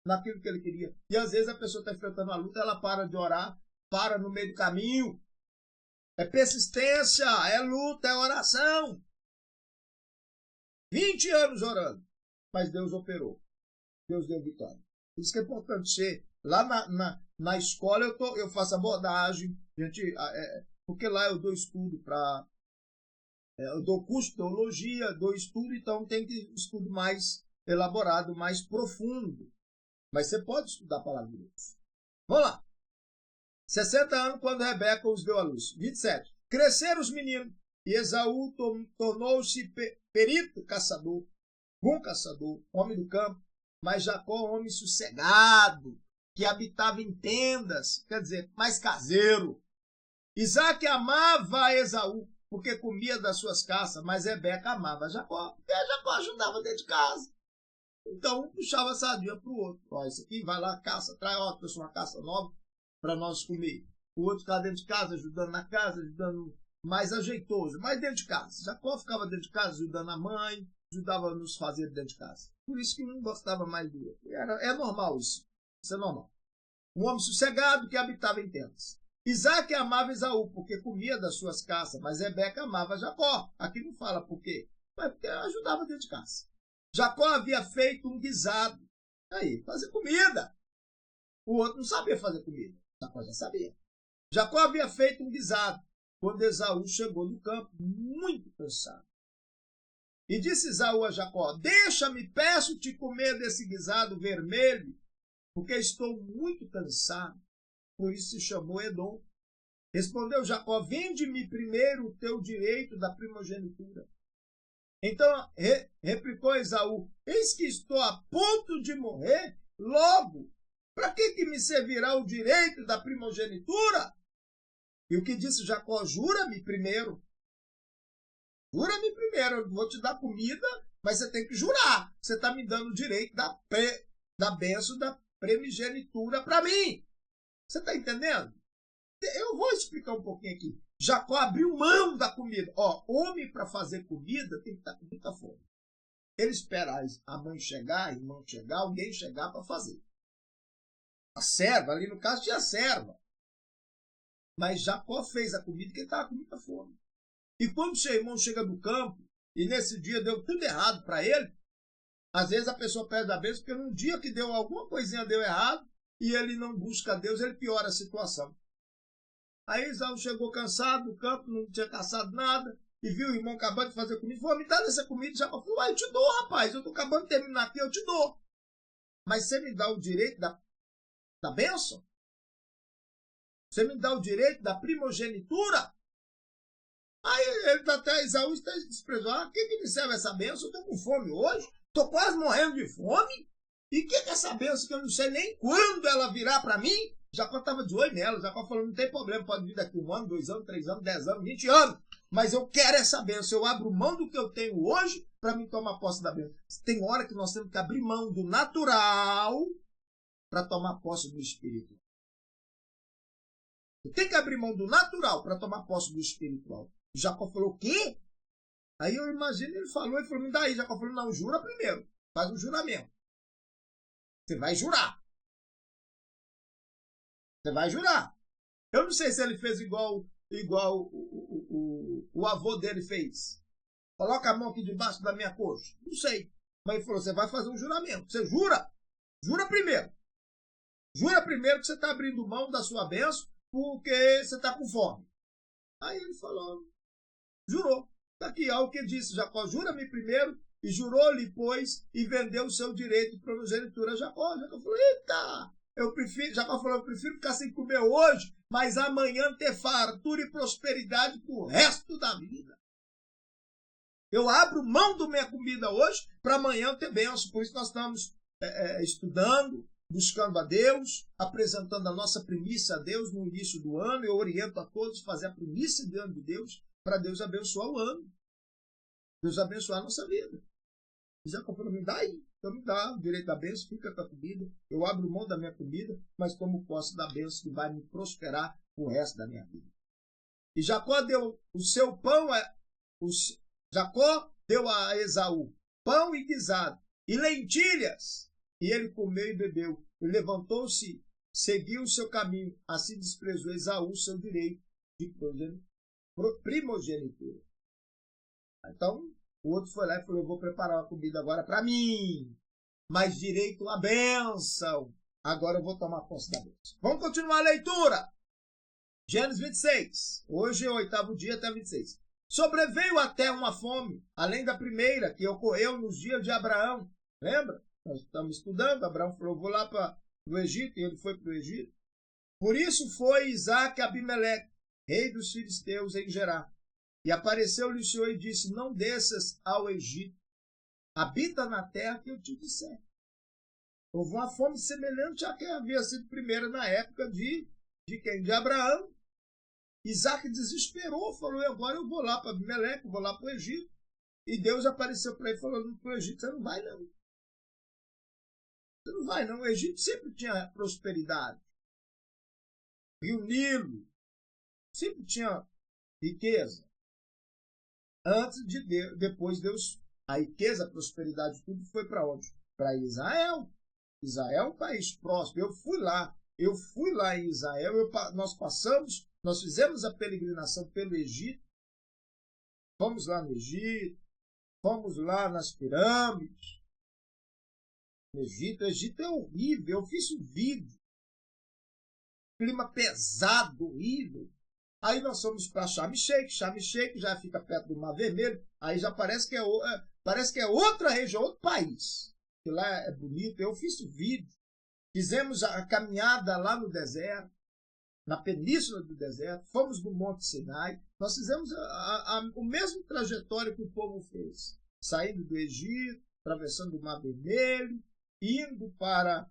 S1: naquilo que ele queria. E às vezes a pessoa está enfrentando uma luta, ela para de orar, para no meio do caminho. É persistência, é luta, é oração. 20 anos orando, mas Deus operou. Deus deu vitória. Por isso que é importante ser. Lá na escola eu faço abordagem, porque lá eu dou estudo eu dou curso de teologia, dou estudo, então tem que estudo mais elaborado, mais profundo. Mas você pode estudar a palavra de Deus. Vamos lá. 60 anos quando Rebeca os deu à luz. 27. Cresceram os meninos e Esaú tornou-se perito caçador, bom caçador, homem do campo, mas Jacó, homem sossegado, que habitava em tendas, quer dizer, mais caseiro. Isaac amava Esaú, porque comia das suas caças, mas Rebeca amava Jacó, porque Jacó ajudava dentro de casa. Então, um puxava a sardinha para o outro. Ó, esse aqui vai lá, caça, traz, ó, trouxe uma caça nova para nós comer. O outro ficava dentro de casa, ajudando na casa, ajudando mais ajeitoso, mais dentro de casa. Jacó ficava dentro de casa, ajudando a mãe, ajudava nos fazer dentro de casa. Por isso que um gostava mais do outro. É normal isso. Isso é normal. Um homem sossegado que habitava em tendas. Isaac amava Esaú, porque comia das suas caças, mas Rebeca amava Jacó. Aqui não fala por quê, mas porque ajudava dentro de casa. Jacó havia feito um guisado. Aí, fazer comida. O outro não sabia fazer comida. Jacó já sabia. Jacó havia feito um guisado quando Esaú chegou no campo, muito cansado. E disse Esaú a Jacó: deixa-me, peço-te comer desse guisado vermelho, porque estou muito cansado. Por isso se chamou Edom. Respondeu Jacó: vende-me primeiro o teu direito da primogenitura. Então replicou Esaú: eis que estou a ponto de morrer, logo, para que me servirá o direito da primogenitura? E o que disse Jacó? Jura-me primeiro. Jura-me primeiro, eu vou te dar comida, mas você tem que jurar. Você está me dando o direito da bênção da primogenitura para mim. Você está entendendo? Eu vou explicar um pouquinho aqui. Jacó abriu mão da comida. Ó, homem para fazer comida tem que estar com muita fome. Ele espera a mãe chegar, a irmã chegar, alguém chegar para fazer. A serva, ali no caso tinha serva. Mas Jacó fez a comida porque ele estava com muita fome. E quando seu irmão chega do campo, e nesse dia deu tudo errado para ele, às vezes a pessoa perde a bênção, porque num dia que deu alguma coisinha deu errado, e ele não busca Deus, ele piora a situação. Aí Esaú chegou cansado do campo, não tinha caçado nada, e viu o irmão acabando de fazer comida. Falou: me dá essa comida. Jacó falou: eu te dou, rapaz, eu estou acabando de terminar aqui, eu te dou. Mas você me dá o direito da bênção? Você me dá o direito da primogenitura? Aí ele até Esaú está desprezando. Ah, que me serve essa bênção? Eu estou com fome hoje, estou quase morrendo de fome. E que é essa bênção que eu não sei nem quando ela virá para mim? Jacó estava de olho nela. Jacó falou: não tem problema, pode vir daqui 1 ano, 2 anos, 3 anos, 10 anos, 20 anos. Mas eu quero essa bênção. Eu abro mão do que eu tenho hoje para me tomar posse da bênção. Tem hora que nós temos que abrir mão do natural para tomar posse do espírito. Tem que abrir mão do natural para tomar posse do espiritual. Jacó falou: o quê? Aí eu imagino, ele falou, me dá aí. Jacó falou: não, jura primeiro. Faz um juramento. Você vai jurar. Você vai jurar. Eu não sei se ele fez igual o avô dele fez. Coloca a mão aqui debaixo da minha coxa. Não sei. Mas ele falou: você vai fazer um juramento. Você jura? Jura primeiro. Jura primeiro que você está abrindo mão da sua bênção porque você está com fome. Aí ele falou: jurou. Daqui ó, o que disse Jacó: jura-me primeiro. E jurou-lhe, pois, e vendeu o seu direito de primogenitura a Jacó. Jacó falou: eita, Jacó falou: eu prefiro ficar sem comer hoje, mas amanhã ter fartura e prosperidade pro resto da vida. Eu abro mão da minha comida hoje para amanhã ter bênção. Por isso nós estamos estudando, buscando a Deus, apresentando a nossa primícia a Deus no início do ano. Eu oriento a todos a fazer a primícia diante de Deus, para Deus abençoar o ano. Deus abençoar a nossa vida. E Jacó falou: me dá aí. Então me dá o direito da bênção, fica com a comida. Eu abro mão da minha comida, mas tomo posse da bênção que vai me prosperar o resto da minha vida. E Jacó deu o seu pão, Jacó deu a Esaú pão e guisado, e lentilhas, e ele comeu e bebeu, e levantou-se, seguiu o seu caminho, assim desprezou Esaú seu direito de primogenitura. Então, o outro foi lá e falou, eu vou preparar uma comida agora para mim, mas direito à bênção. Agora eu vou tomar posse da bênção. Vamos continuar a leitura. Gênesis 26. Hoje é o 8º dia até 26. Sobreveio até uma fome, além da primeira, que ocorreu nos dias de Abraão. Lembra? Nós estamos estudando. Abraão falou, vou lá para o Egito, e ele foi para o Egito. Por isso foi Isaque a Abimeleque, rei dos filisteus, em Gerar. E apareceu-lhe o Senhor e disse, não desças ao Egito, habita na terra que eu te disser. Houve uma fome semelhante à que havia sido primeira na época de quem? De Abraão. Isaque desesperou, falou, agora eu vou lá para Abimeleque, vou lá para o Egito. E Deus apareceu para ele e falou, para o Egito, você não vai não. Você não vai não. O Egito sempre tinha prosperidade. Rio Nilo sempre tinha riqueza. Antes de Deus, depois Deus, a riqueza, a prosperidade, tudo foi para onde? Para Israel. Israel é um país próspero. Eu fui lá em Israel, nós fizemos a peregrinação pelo Egito, fomos lá no Egito, fomos lá nas pirâmides. O Egito é horrível, eu fiz um vídeo. Clima pesado, horrível. Aí nós fomos para Sharm el-Sheikh já fica perto do Mar Vermelho, aí já parece que é outra região, outro país. Que lá é bonito, eu fiz o vídeo. Fizemos a caminhada lá no deserto, na península do deserto, fomos no Monte Sinai, nós fizemos o mesmo trajetório que o povo fez, saindo do Egito, atravessando o Mar Vermelho, indo para...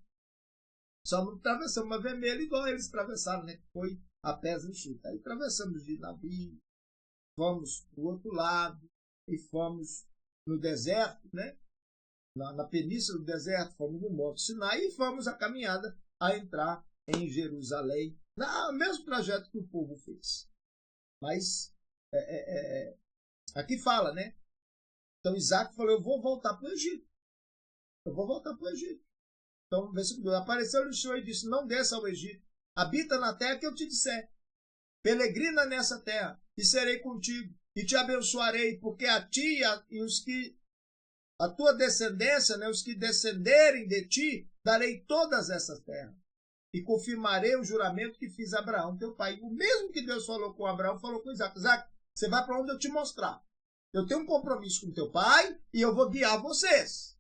S1: Só não atravessamos o Mar Vermelho igual eles atravessaram, né? Que foi a pés enxuta. Aí atravessamos de navio, fomos para o outro lado, e fomos no deserto, né? Na península do deserto, fomos no Monte Sinai e fomos a caminhada a entrar em Jerusalém, no mesmo trajeto que o povo fez. Mas aqui fala, né? Então Isaac falou, eu vou voltar para o Egito. Eu vou voltar para o Egito. Então, versículo 2, apareceu-lhe o Senhor e disse, não desça ao Egito, habita na terra que eu te disser. Peregrina nessa terra, e serei contigo, e te abençoarei, porque a ti e os que a tua descendência, né, os que descenderem de ti, darei todas essas terras. E confirmarei o juramento que fiz a Abraão, teu pai. O mesmo que Deus falou com Abraão, falou com Isaac. Isaac, você vai para onde eu te mostrar. Eu tenho um compromisso com teu pai e eu vou guiar vocês.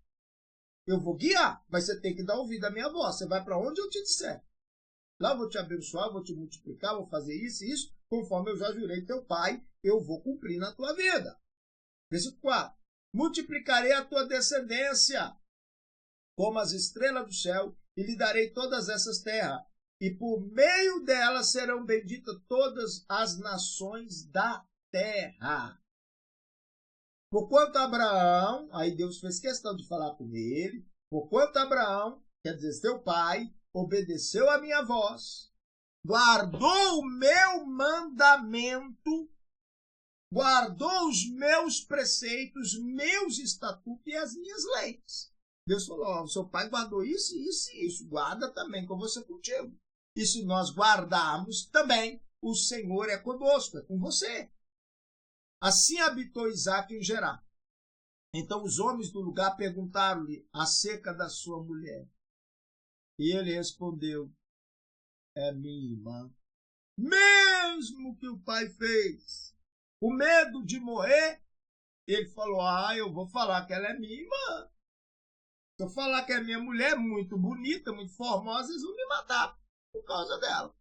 S1: Eu vou guiar, mas você tem que dar ouvido à minha voz. Você vai para onde eu te disser. Lá eu vou te abençoar, vou te multiplicar, vou fazer isso e isso, conforme eu já jurei teu pai, eu vou cumprir na tua vida. Versículo 4. Multiplicarei a tua descendência como as estrelas do céu, e lhe darei todas essas terras, e por meio delas serão benditas todas as nações da terra. Porquanto Abraão, aí Deus fez questão de falar com ele, porquanto Abraão, quer dizer, seu pai, obedeceu a minha voz, guardou o meu mandamento, guardou os meus preceitos, meus estatutos e as minhas leis. Deus falou, seu pai guardou isso, isso e isso, guarda também com você contigo. E se nós guardarmos também, o Senhor é conosco, é com você. Assim habitou Isaque em Gerar. Então os homens do lugar perguntaram-lhe acerca da sua mulher. E ele respondeu, é minha irmã. Mesmo que o pai fez, o medo de morrer, ele falou, eu vou falar que ela é minha irmã. Se eu falar que é minha mulher, muito bonita, muito formosa, eles vão me matar por causa dela.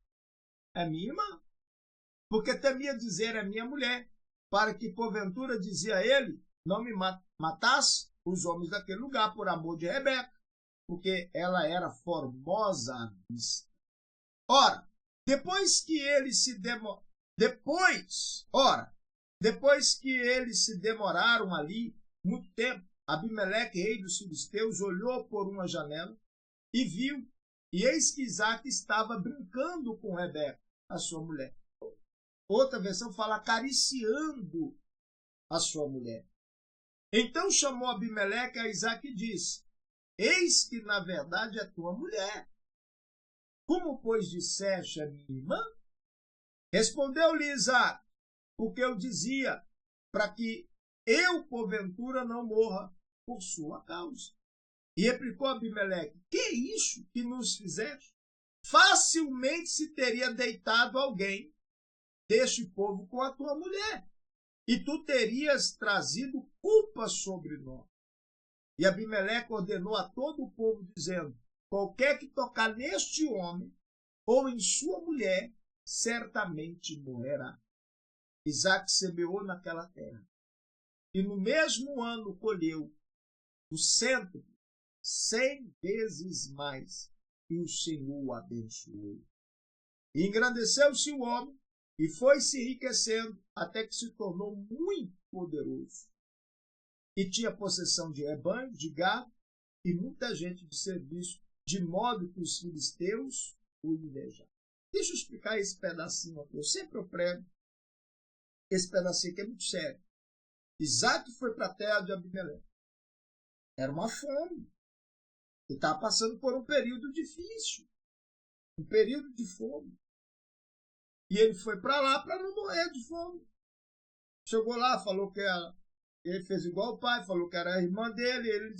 S1: É minha irmã. Porque temia dizer, é minha mulher, para que porventura, dizia ele, não me matasse os homens daquele lugar por amor de Rebeca, porque ela era formosa à vista. Ora, depois que eles se demoraram ali muito tempo, Abimeleque, rei dos filisteus, olhou por uma janela e viu, e eis que Isaque estava brincando com Rebeca, a sua mulher. Outra versão fala acariciando a sua mulher. Então chamou Abimeleque a Isaque e disse: eis que na verdade é tua mulher. Como, pois, disseste, é minha irmã? Respondeu-lhe Isaque: porque eu dizia, para que eu, porventura, não morra por sua causa. E replicou Abimeleque: que é isso que nos fizeste? Facilmente se teria deitado alguém deste povo com a tua mulher, e tu terias trazido culpa sobre nós. E Abimeleque ordenou a todo o povo, dizendo: qualquer que tocar neste homem ou em sua mulher, certamente morrerá. Isaque semeou naquela terra, e no mesmo ano colheu o cento, 100 vezes mais, e o Senhor o abençoou. E engrandeceu-se o homem, e foi se enriquecendo, até que se tornou muito poderoso. E tinha possessão de rebanho, de gado, e muita gente de serviço, de modo que os filisteus o invejavam. Deixa eu explicar esse pedacinho aqui. Eu sempre prego esse pedacinho aqui, é muito sério. Isaque foi para a terra de Abimeleque. Era uma fome. Ele estava passando por um período difícil. Um período de fome. E ele foi para lá para não morrer de fome. Chegou lá, falou que ele fez igual o pai, falou que era a irmã dele.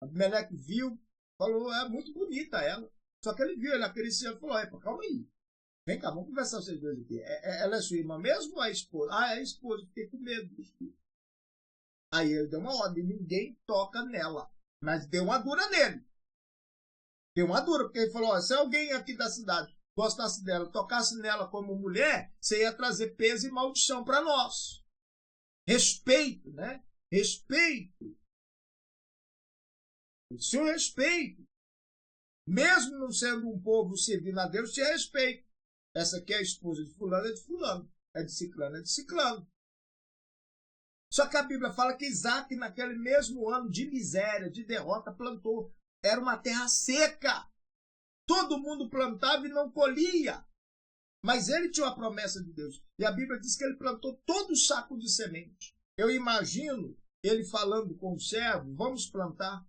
S1: Abimeleque viu, falou: é muito bonita ela. Só que ele viu, ele acariciando e falou: calma aí. Vem cá, vamos conversar vocês dois aqui. Ela é sua irmã mesmo ou é a esposa? É a esposa, fiquei com medo disso. Aí ele deu uma ordem: ninguém toca nela. Mas deu uma dura nele. Deu uma dura, porque ele falou: se alguém aqui da cidade gostasse dela, tocasse nela como mulher, você ia trazer peso e maldição para nós. Respeito, né? Respeito. O seu respeito. Mesmo não sendo um povo servindo a Deus, tinha respeito. Essa aqui é a esposa de fulano, é de fulano. É de ciclano, é de ciclano. Só que a Bíblia fala que Isaque, naquele mesmo ano de miséria, de derrota, plantou. Era uma terra seca. Todo mundo plantava e não colhia. Mas ele tinha uma promessa de Deus. E a Bíblia diz que ele plantou todo o saco de semente. Eu imagino ele falando com o servo: vamos plantar.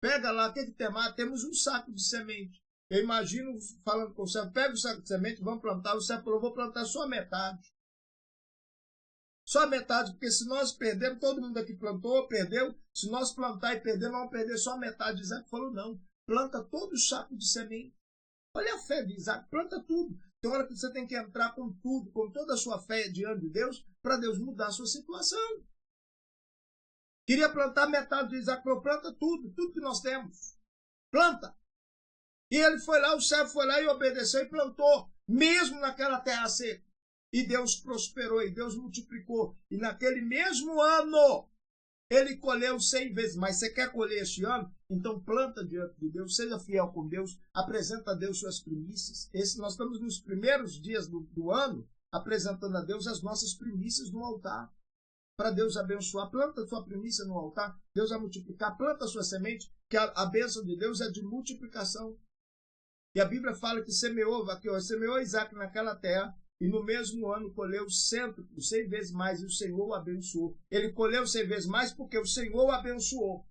S1: Pega lá, o que tem mais? Temos um saco de semente. Eu imagino falando com o servo: pega o saco de semente, vamos plantar. O servo falou: vou plantar só a metade. Só a metade, porque se nós perdermos, todo mundo aqui plantou, perdeu. Se nós plantar e perder, nós vamos perder só a metade. Isaac falou: não, planta todo o saco de semente. Olha a fé de Isaac, planta tudo. Tem hora que você tem que entrar com tudo, com toda a sua fé diante de Deus, para Deus mudar a sua situação. Queria plantar metade de Isaac, falou: planta tudo, tudo que nós temos. Planta. E ele foi lá, o servo foi lá e obedeceu e plantou, mesmo naquela terra seca. E Deus prosperou, e Deus multiplicou. E naquele mesmo ano, ele colheu 100 vezes. Mas você quer colher este ano? Então planta diante de Deus, seja fiel com Deus, apresenta a Deus suas primícias. Nós estamos nos primeiros dias do ano, apresentando a Deus as nossas primícias no altar. Para Deus abençoar, planta a sua primícia no altar, Deus vai multiplicar, planta a sua semente, que a bênção de Deus é de multiplicação. E a Bíblia fala que semeou Isaque naquela terra, e no mesmo ano colheu 100 vezes mais, e o Senhor o abençoou. Ele colheu 100 vezes mais porque o Senhor o abençoou.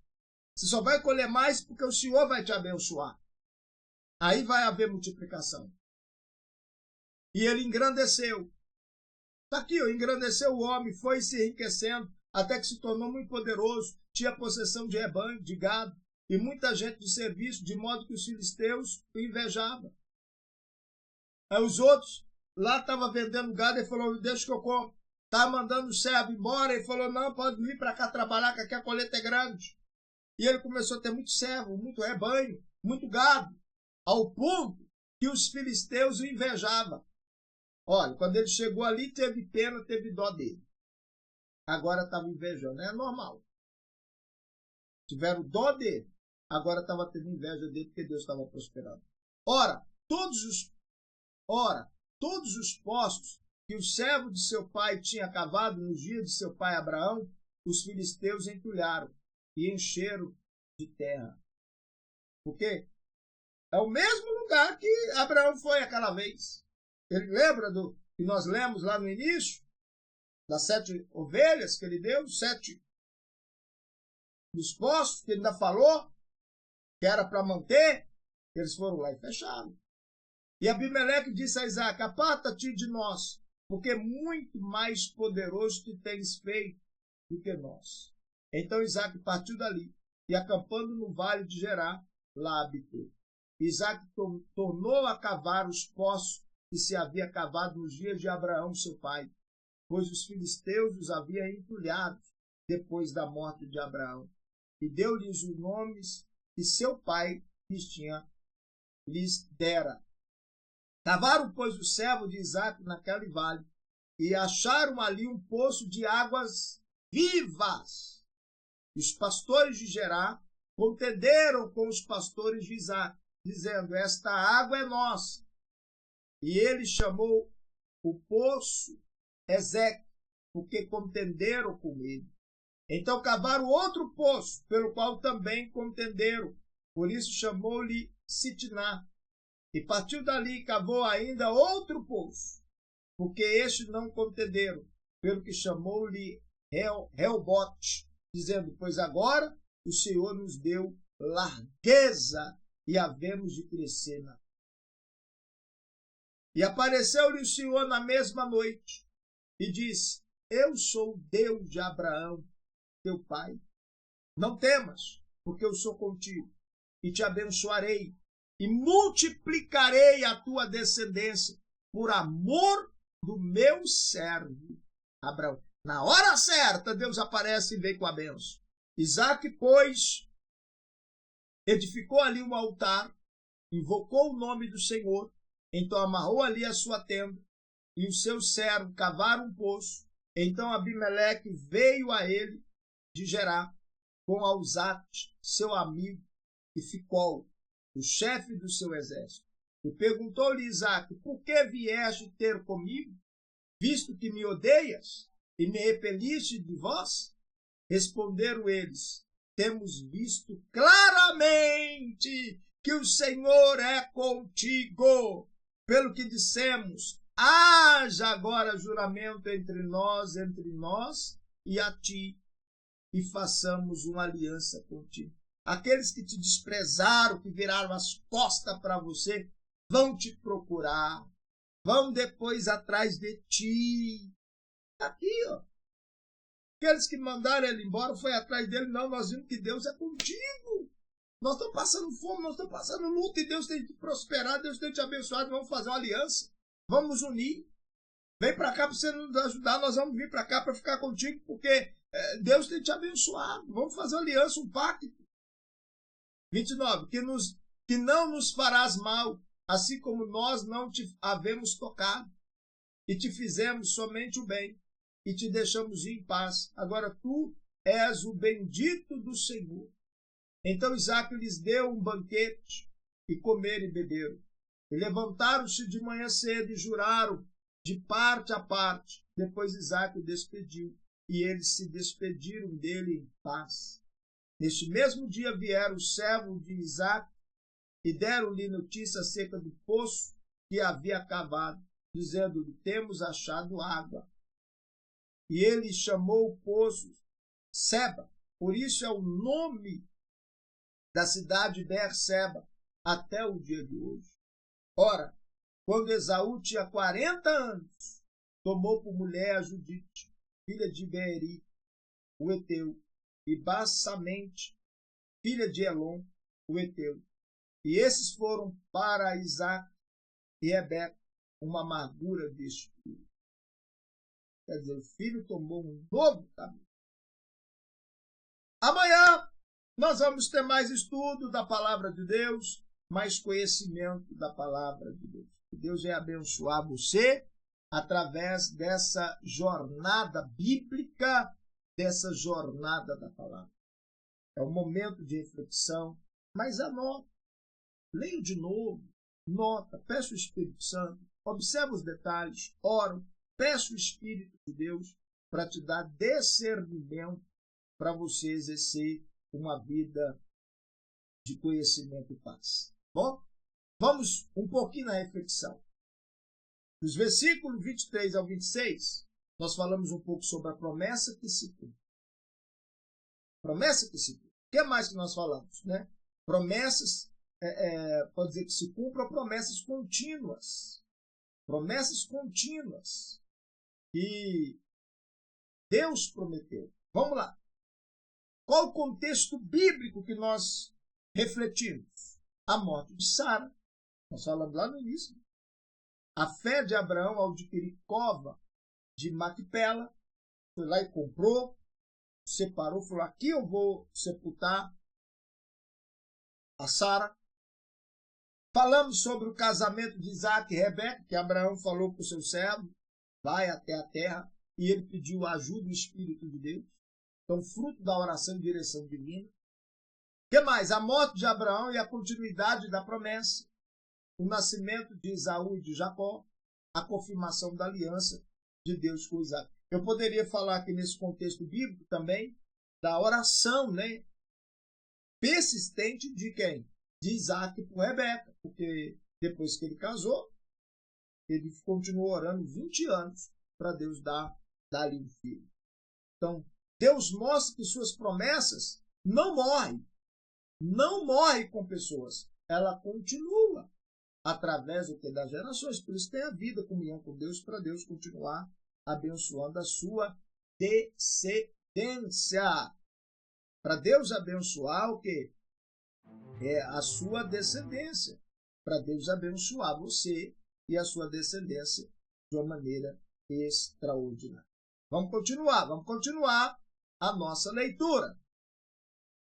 S1: Você só vai colher mais porque o Senhor vai te abençoar. Aí vai haver multiplicação. E ele engrandeceu. Está aqui, engrandeceu o homem, foi se enriquecendo, até que se tornou muito poderoso, tinha possessão de rebanho, de gado, e muita gente de serviço, de modo que os filisteus o invejavam. Aí os outros lá estavam vendendo gado, ele falou: deixa que eu compro. Estava mandando o servo embora, ele falou: não, pode vir para cá trabalhar, que aqui a colheita é grande. E ele começou a ter muito servo, muito rebanho, muito gado, ao ponto que os filisteus o invejavam. Olha, quando ele chegou ali, teve pena, teve dó dele. Agora estava invejando, é normal. Tiveram dó dele, agora estava tendo inveja dele, porque Deus estava prosperando. Ora, todos os postos que o servo de seu pai tinha cavado nos dias de seu pai Abraão, os filisteus entulharam e encheram de terra. Por quê? É o mesmo lugar que Abraão foi aquela vez. Ele lembra do que nós lemos lá no início? Das 7 ovelhas que ele deu, 7 dos poços, que ele ainda falou que era para manter. Eles foram lá e fecharam. E Abimeleque disse a Isaac: aparta-te de nós, porque muito mais poderoso tu tens feito do que nós. Então Isaac partiu dali e, acampando no vale de Gerar, lá habitou. Isaac tornou a cavar os poços que se havia cavado nos dias de Abraão, seu pai, pois os filisteus os haviam entulhado depois da morte de Abraão, e deu-lhes os nomes que seu pai lhes dera. Cavaram, pois, o servo de Isaac naquele vale, e acharam ali um poço de águas vivas. Os pastores de Gerar contenderam com os pastores de Isaac, dizendo: esta água é nossa. E ele chamou o poço Ezeque, porque contenderam com ele. Então cavaram outro poço, pelo qual também contenderam. Por isso chamou-lhe Sitná. E partiu dali e cavou ainda outro poço, porque este não contenderam, pelo que chamou-lhe Reobote, dizendo: pois agora o Senhor nos deu largueza e havemos de crescer na. E apareceu-lhe o Senhor na mesma noite e disse: eu sou o Deus de Abraão, teu pai. Não temas, porque eu sou contigo, e te abençoarei, e multiplicarei a tua descendência por amor do meu servo Abraão. Na hora certa, Deus aparece e vem com a bênção. Isaac, pois, edificou ali um altar, invocou o nome do Senhor, então amarrou ali a sua tenda, e o seu servo cavaram um poço. Então Abimeleque veio a ele de Gerar, com Auzate, seu amigo, e Ficol, o chefe do seu exército. E perguntou-lhe Isaac: por que vieste ter comigo, visto que me odeias e me repeliste de vós? Responderam eles: temos visto claramente que o Senhor é contigo. Pelo que dissemos: haja agora juramento entre nós e a ti, e façamos uma aliança contigo. Aqueles que te desprezaram, que viraram as costas para você, vão te procurar, vão depois atrás de ti. Aqui, ó. Aqueles que mandaram ele embora, foi atrás dele. Não, nós vimos que Deus é contigo. Nós estamos passando fome, nós estamos passando luta, e Deus tem te prosperar, Deus tem te abençoado. Vamos fazer uma aliança, vamos nos unir. Vem para cá para você nos ajudar, nós vamos vir para cá para ficar contigo, porque Deus tem te abençoado. Vamos fazer uma aliança, um pacto. 29. Que não nos farás mal, assim como nós não te havemos tocado, e te fizemos somente o bem, e te deixamos ir em paz. Agora tu és o bendito do Senhor. Então Isaac lhes deu um banquete, e comeram e beberam. E levantaram-se de manhã cedo e juraram de parte a parte. Depois Isaac o despediu, e eles se despediram dele em paz. Neste mesmo dia vieram os servos de Isaac e deram-lhe notícia acerca do poço que havia cavado, dizendo-lhe: temos achado água. E ele chamou o poço Seba, por isso é o nome da cidade de Beer-seba até o dia de hoje. Ora, quando Esaú tinha 40 anos, tomou por mulher a Judite, filha de Beeri, o Eteu, e Bassamente, filha de Elon, o Eteu. E esses foram para Isaac e Rebeca uma amargura de espírito. Quer dizer, o filho tomou um novo caminho. Amanhã nós vamos ter mais estudo da palavra de Deus, mais conhecimento da palavra de Deus. Que Deus vai abençoar você através dessa jornada bíblica, dessa jornada da palavra. É um momento de reflexão, mas anota, leia de novo, nota, peça o Espírito Santo, observa os detalhes, ora, peça o Espírito de Deus para te dar discernimento para você exercer uma vida de conhecimento e paz. Bom, vamos um pouquinho na reflexão. Dos versículos 23 ao 26, nós falamos um pouco sobre a promessa que se cumpre. Promessa que se cumpre. O que mais que nós falamos, né? Promessas, pode dizer que se cumpram, promessas contínuas. Promessas contínuas. E Deus prometeu. Vamos lá. Qual o contexto bíblico que nós refletimos? A morte de Sara. Nós falamos lá no início. A fé de Abraão ao adquirir cova de Macpela. Foi lá e comprou, separou, falou, aqui eu vou sepultar a Sara. Falamos sobre o casamento de Isaac e Rebeca, que Abraão falou para o seu servo, vai até a terra, e ele pediu a ajuda do Espírito de Deus. Então, fruto da oração e direção divina. O que mais? A morte de Abraão e a continuidade da promessa. O nascimento de Esaú e de Jacó. A confirmação da aliança de Deus com Isaac. Eu poderia falar aqui nesse contexto bíblico também da oração, né, persistente de quem? De Isaac por Rebeca. Porque depois que ele casou, ele continuou orando 20 anos para Deus dar-lhe um filho. Então, Deus mostra que suas promessas não morrem. Não morrem com pessoas. Ela continua através das gerações. Por isso tem a vida, comunhão com Deus, para Deus continuar abençoando a sua descendência. Para Deus abençoar o quê? É a sua descendência. Para Deus abençoar você e a sua descendência de uma maneira extraordinária. Vamos continuar a nossa leitura.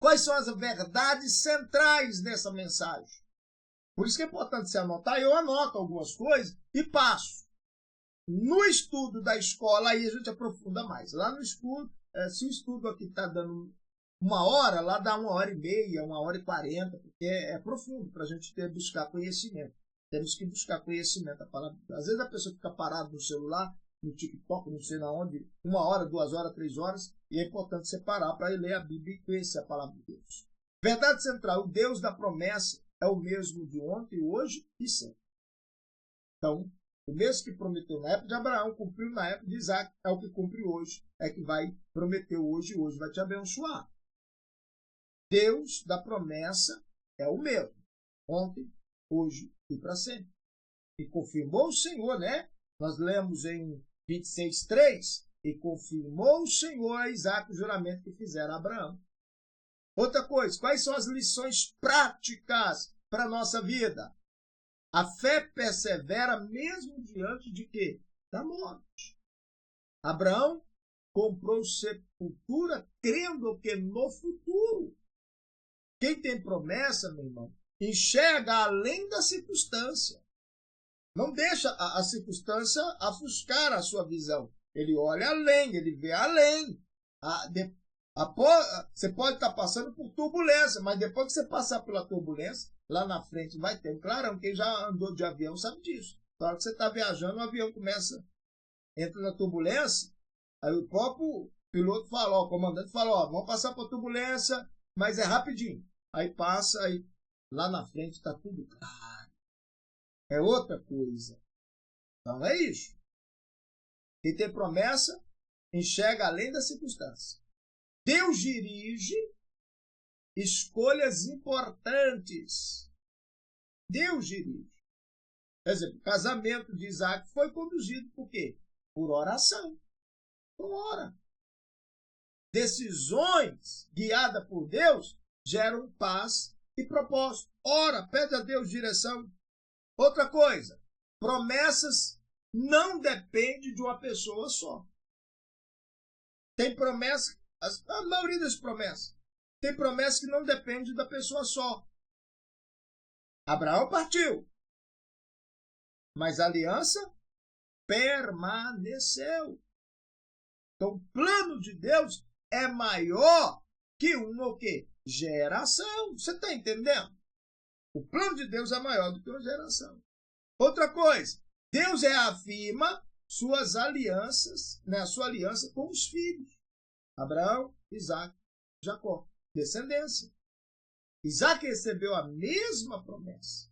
S1: Quais são as verdades centrais dessa mensagem? Por isso que é importante você anotar. Eu anoto algumas coisas e passo. No estudo da escola, aí a gente aprofunda mais. Lá no estudo, se o estudo aqui está dando 1 hora, lá dá 1h30, 1h40, porque é profundo para a gente buscar conhecimento. Temos que buscar conhecimento. Às vezes a pessoa fica parada no celular, no TikTok, não sei na onde, 1 hora, 2 horas, 3 horas, e é importante você parar para ler a Bíblia e conhecer a palavra de Deus. Verdade central, o Deus da promessa é o mesmo de ontem, hoje e sempre. Então, o mesmo que prometeu na época de Abraão, cumpriu na época de Isaac, é o que cumpre hoje, é que vai prometer hoje e hoje vai te abençoar. Deus da promessa é o mesmo, ontem, hoje e para sempre. E confirmou o Senhor, né? Nós lemos em 26:3, e confirmou o Senhor a Isaac o juramento que fizera a Abraão. Outra coisa, quais são as lições práticas para a nossa vida? A fé persevera mesmo diante de quê? Da morte. Abraão comprou sepultura crendo que no futuro. Quem tem promessa, meu irmão, enxerga além da circunstância. Não deixa a circunstância ofuscar a sua visão. Ele olha além, ele vê além. Você pode estar passando por turbulência, mas depois que você passar pela turbulência, lá na frente vai ter um clarão. Quem já andou de avião sabe disso. Na hora que você está viajando, o avião entra na turbulência, aí o próprio piloto fala, o comandante fala, vamos passar por turbulência, mas é rapidinho. Aí passa, aí lá na frente está tudo claro. É outra coisa. Então é isso. Quem tem promessa, enxerga além da circunstância. Deus dirige escolhas importantes. Deus dirige. Por exemplo, o casamento de Isaac foi conduzido por quê? Por oração. Por ora. Decisões guiadas por Deus geram paz e propósito. Ora, pede a Deus direção. Outra coisa, promessas não dependem de uma pessoa só. Tem promessa, a maioria das promessas, tem promessas que não dependem da pessoa só. Abraão partiu, mas a aliança permaneceu. Então, o plano de Deus é maior que uma geração. Você está entendendo? O plano de Deus é maior do que uma geração. Outra coisa, Deus reafirma suas alianças, né, a sua aliança com os filhos. Abraão, Isaac, Jacó. Descendência. Isaac recebeu a mesma promessa.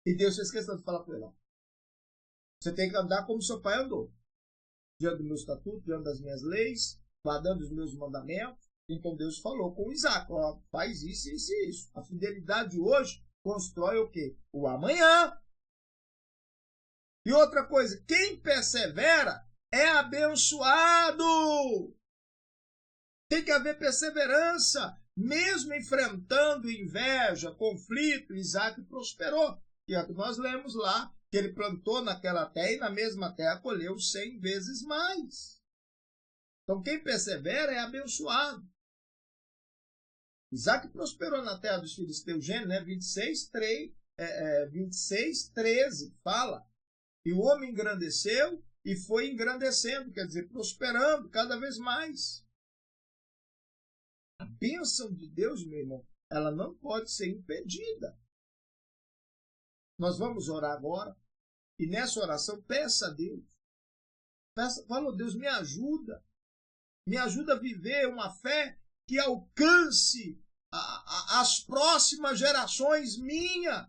S1: E Deus fez questão de falar com ele. Você tem que andar como seu pai andou. Diante do meu estatuto, diante das minhas leis, guardando os meus mandamentos. Então Deus falou com Isaac, ó, faz isso, isso e isso. A fidelidade de hoje constrói o quê? O amanhã. E outra coisa, quem persevera é abençoado. Tem que haver perseverança. Mesmo enfrentando inveja, conflito, Isaac prosperou. E é o que nós lemos lá, que ele plantou naquela terra e na mesma terra colheu 100 vezes mais. Então quem persevera é abençoado. Isaac prosperou na terra dos filisteus, Gênesis, né? 26, 13, fala. E o homem engrandeceu e foi engrandecendo, quer dizer, prosperando cada vez mais. A bênção de Deus, meu irmão, ela não pode ser impedida. Nós vamos orar agora e nessa oração peça a Deus. Fala, Deus, me ajuda. Me ajuda a viver uma fé que alcance as próximas gerações minhas.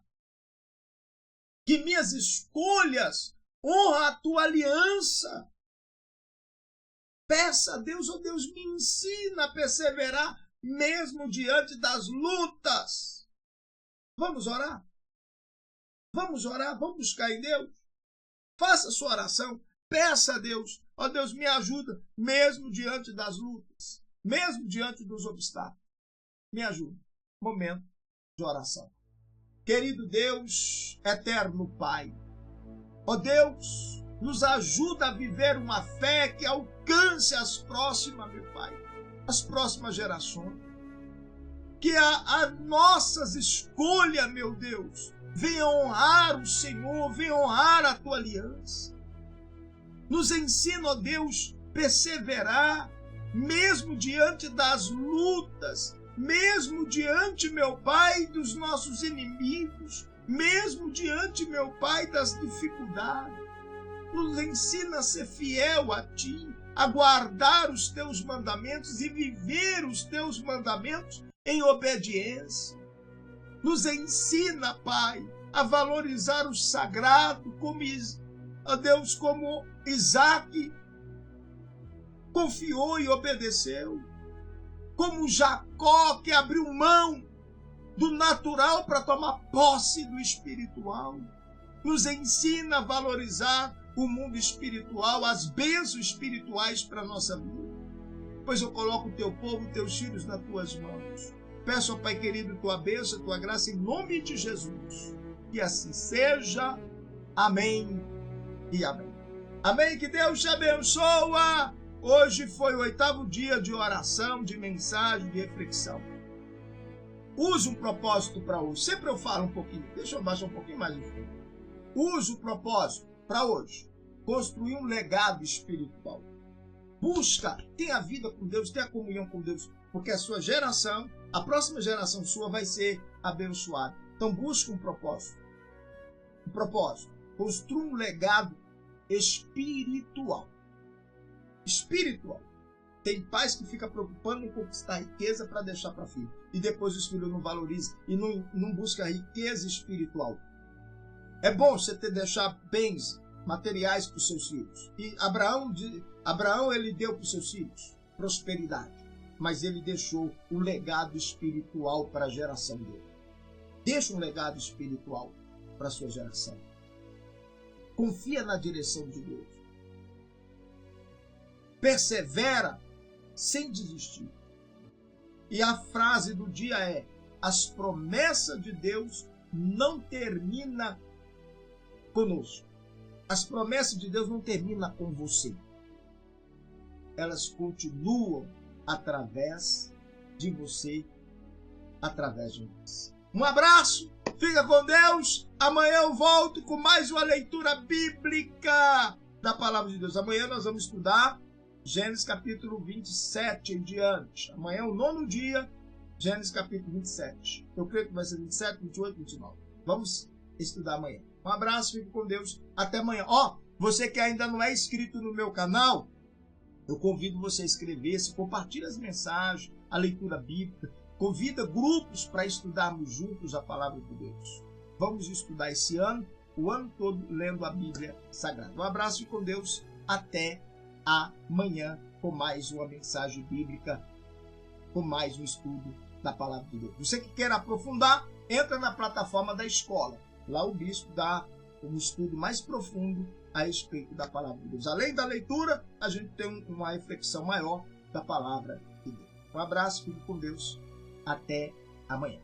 S1: Que minhas escolhas honram a tua aliança. Peça a Deus, ó Deus, me ensina a perseverar mesmo diante das lutas. Vamos orar? Vamos orar, vamos buscar em Deus. Faça a sua oração, peça a Deus, ó Deus, me ajuda mesmo diante das lutas, mesmo diante dos obstáculos. Me ajuda. Momento de oração. Querido Deus, eterno Pai, ó Deus, nos ajuda a viver uma fé que alcance as próximas, meu Pai, as próximas gerações. Que as nossas escolhas, meu Deus, venham honrar o Senhor, venham honrar a Tua aliança. Nos ensina, ó Deus, perseverar, mesmo diante das lutas, mesmo diante, meu Pai, dos nossos inimigos, mesmo diante, meu Pai, das dificuldades. Nos ensina a ser fiel a Ti, a guardar os Teus mandamentos e viver os Teus mandamentos em obediência. Nos ensina, Pai, a valorizar o sagrado, como, ó Deus, como Isaac confiou e obedeceu. Como Jacó, que abriu mão do natural para tomar posse do espiritual. Nos ensina a valorizar o mundo espiritual, as bênçãos espirituais para a nossa vida. Pois eu coloco o Teu povo, Teus filhos nas Tuas mãos. Peço ao Pai querido Tua bênção, Tua graça, em nome de Jesus. Que assim seja. Amém e amém. Amém, que Deus te abençoa. Hoje foi o 8º dia de oração, de mensagem, de reflexão. Use um propósito para hoje. Sempre eu falo um pouquinho. Deixa eu baixar um pouquinho mais. Use o propósito para hoje. Construir um legado espiritual. Busca, tenha a vida com Deus, tenha a comunhão com Deus. Porque a sua geração, a próxima geração sua vai ser abençoada. Então busque um propósito. Um propósito. Construa um legado espiritual. Espiritual. Tem pais que ficam preocupando em conquistar riqueza para deixar para filho. E depois os filhos não valorizam e não buscam riqueza espiritual. É bom você deixar bens materiais para os seus filhos. E Abraão ele deu para os seus filhos prosperidade. Mas ele deixou um legado espiritual para a geração dele. Deixa um legado espiritual para a sua geração. Confia na direção de Deus. Persevera sem desistir. E a frase do dia é: as promessas de Deus não terminam conosco. As promessas de Deus não terminam com você. Elas continuam através de você, através de nós. Um abraço, fica com Deus. Amanhã eu volto com mais uma leitura bíblica da Palavra de Deus. Amanhã nós vamos estudar Gênesis capítulo 27 em diante. Amanhã é o 9º dia, Gênesis capítulo 27. Eu creio que vai ser 27, 28, 29. Vamos estudar amanhã. Um abraço, fique com Deus. Até amanhã. Você que ainda não é inscrito no meu canal, eu convido você a inscrever-se, compartilhe as mensagens, a leitura bíblica, convida grupos para estudarmos juntos a Palavra de Deus. Vamos estudar esse ano o ano todo lendo a Bíblia Sagrada. Um abraço e com Deus. Até amanhã com mais uma mensagem bíblica, com mais um estudo da Palavra de Deus. Você que quer aprofundar, entra na plataforma da escola. Lá o bispo dá um estudo mais profundo a respeito da Palavra de Deus. Além da leitura, a gente tem uma reflexão maior da Palavra de Deus. Um abraço, fique com Deus. Até amanhã.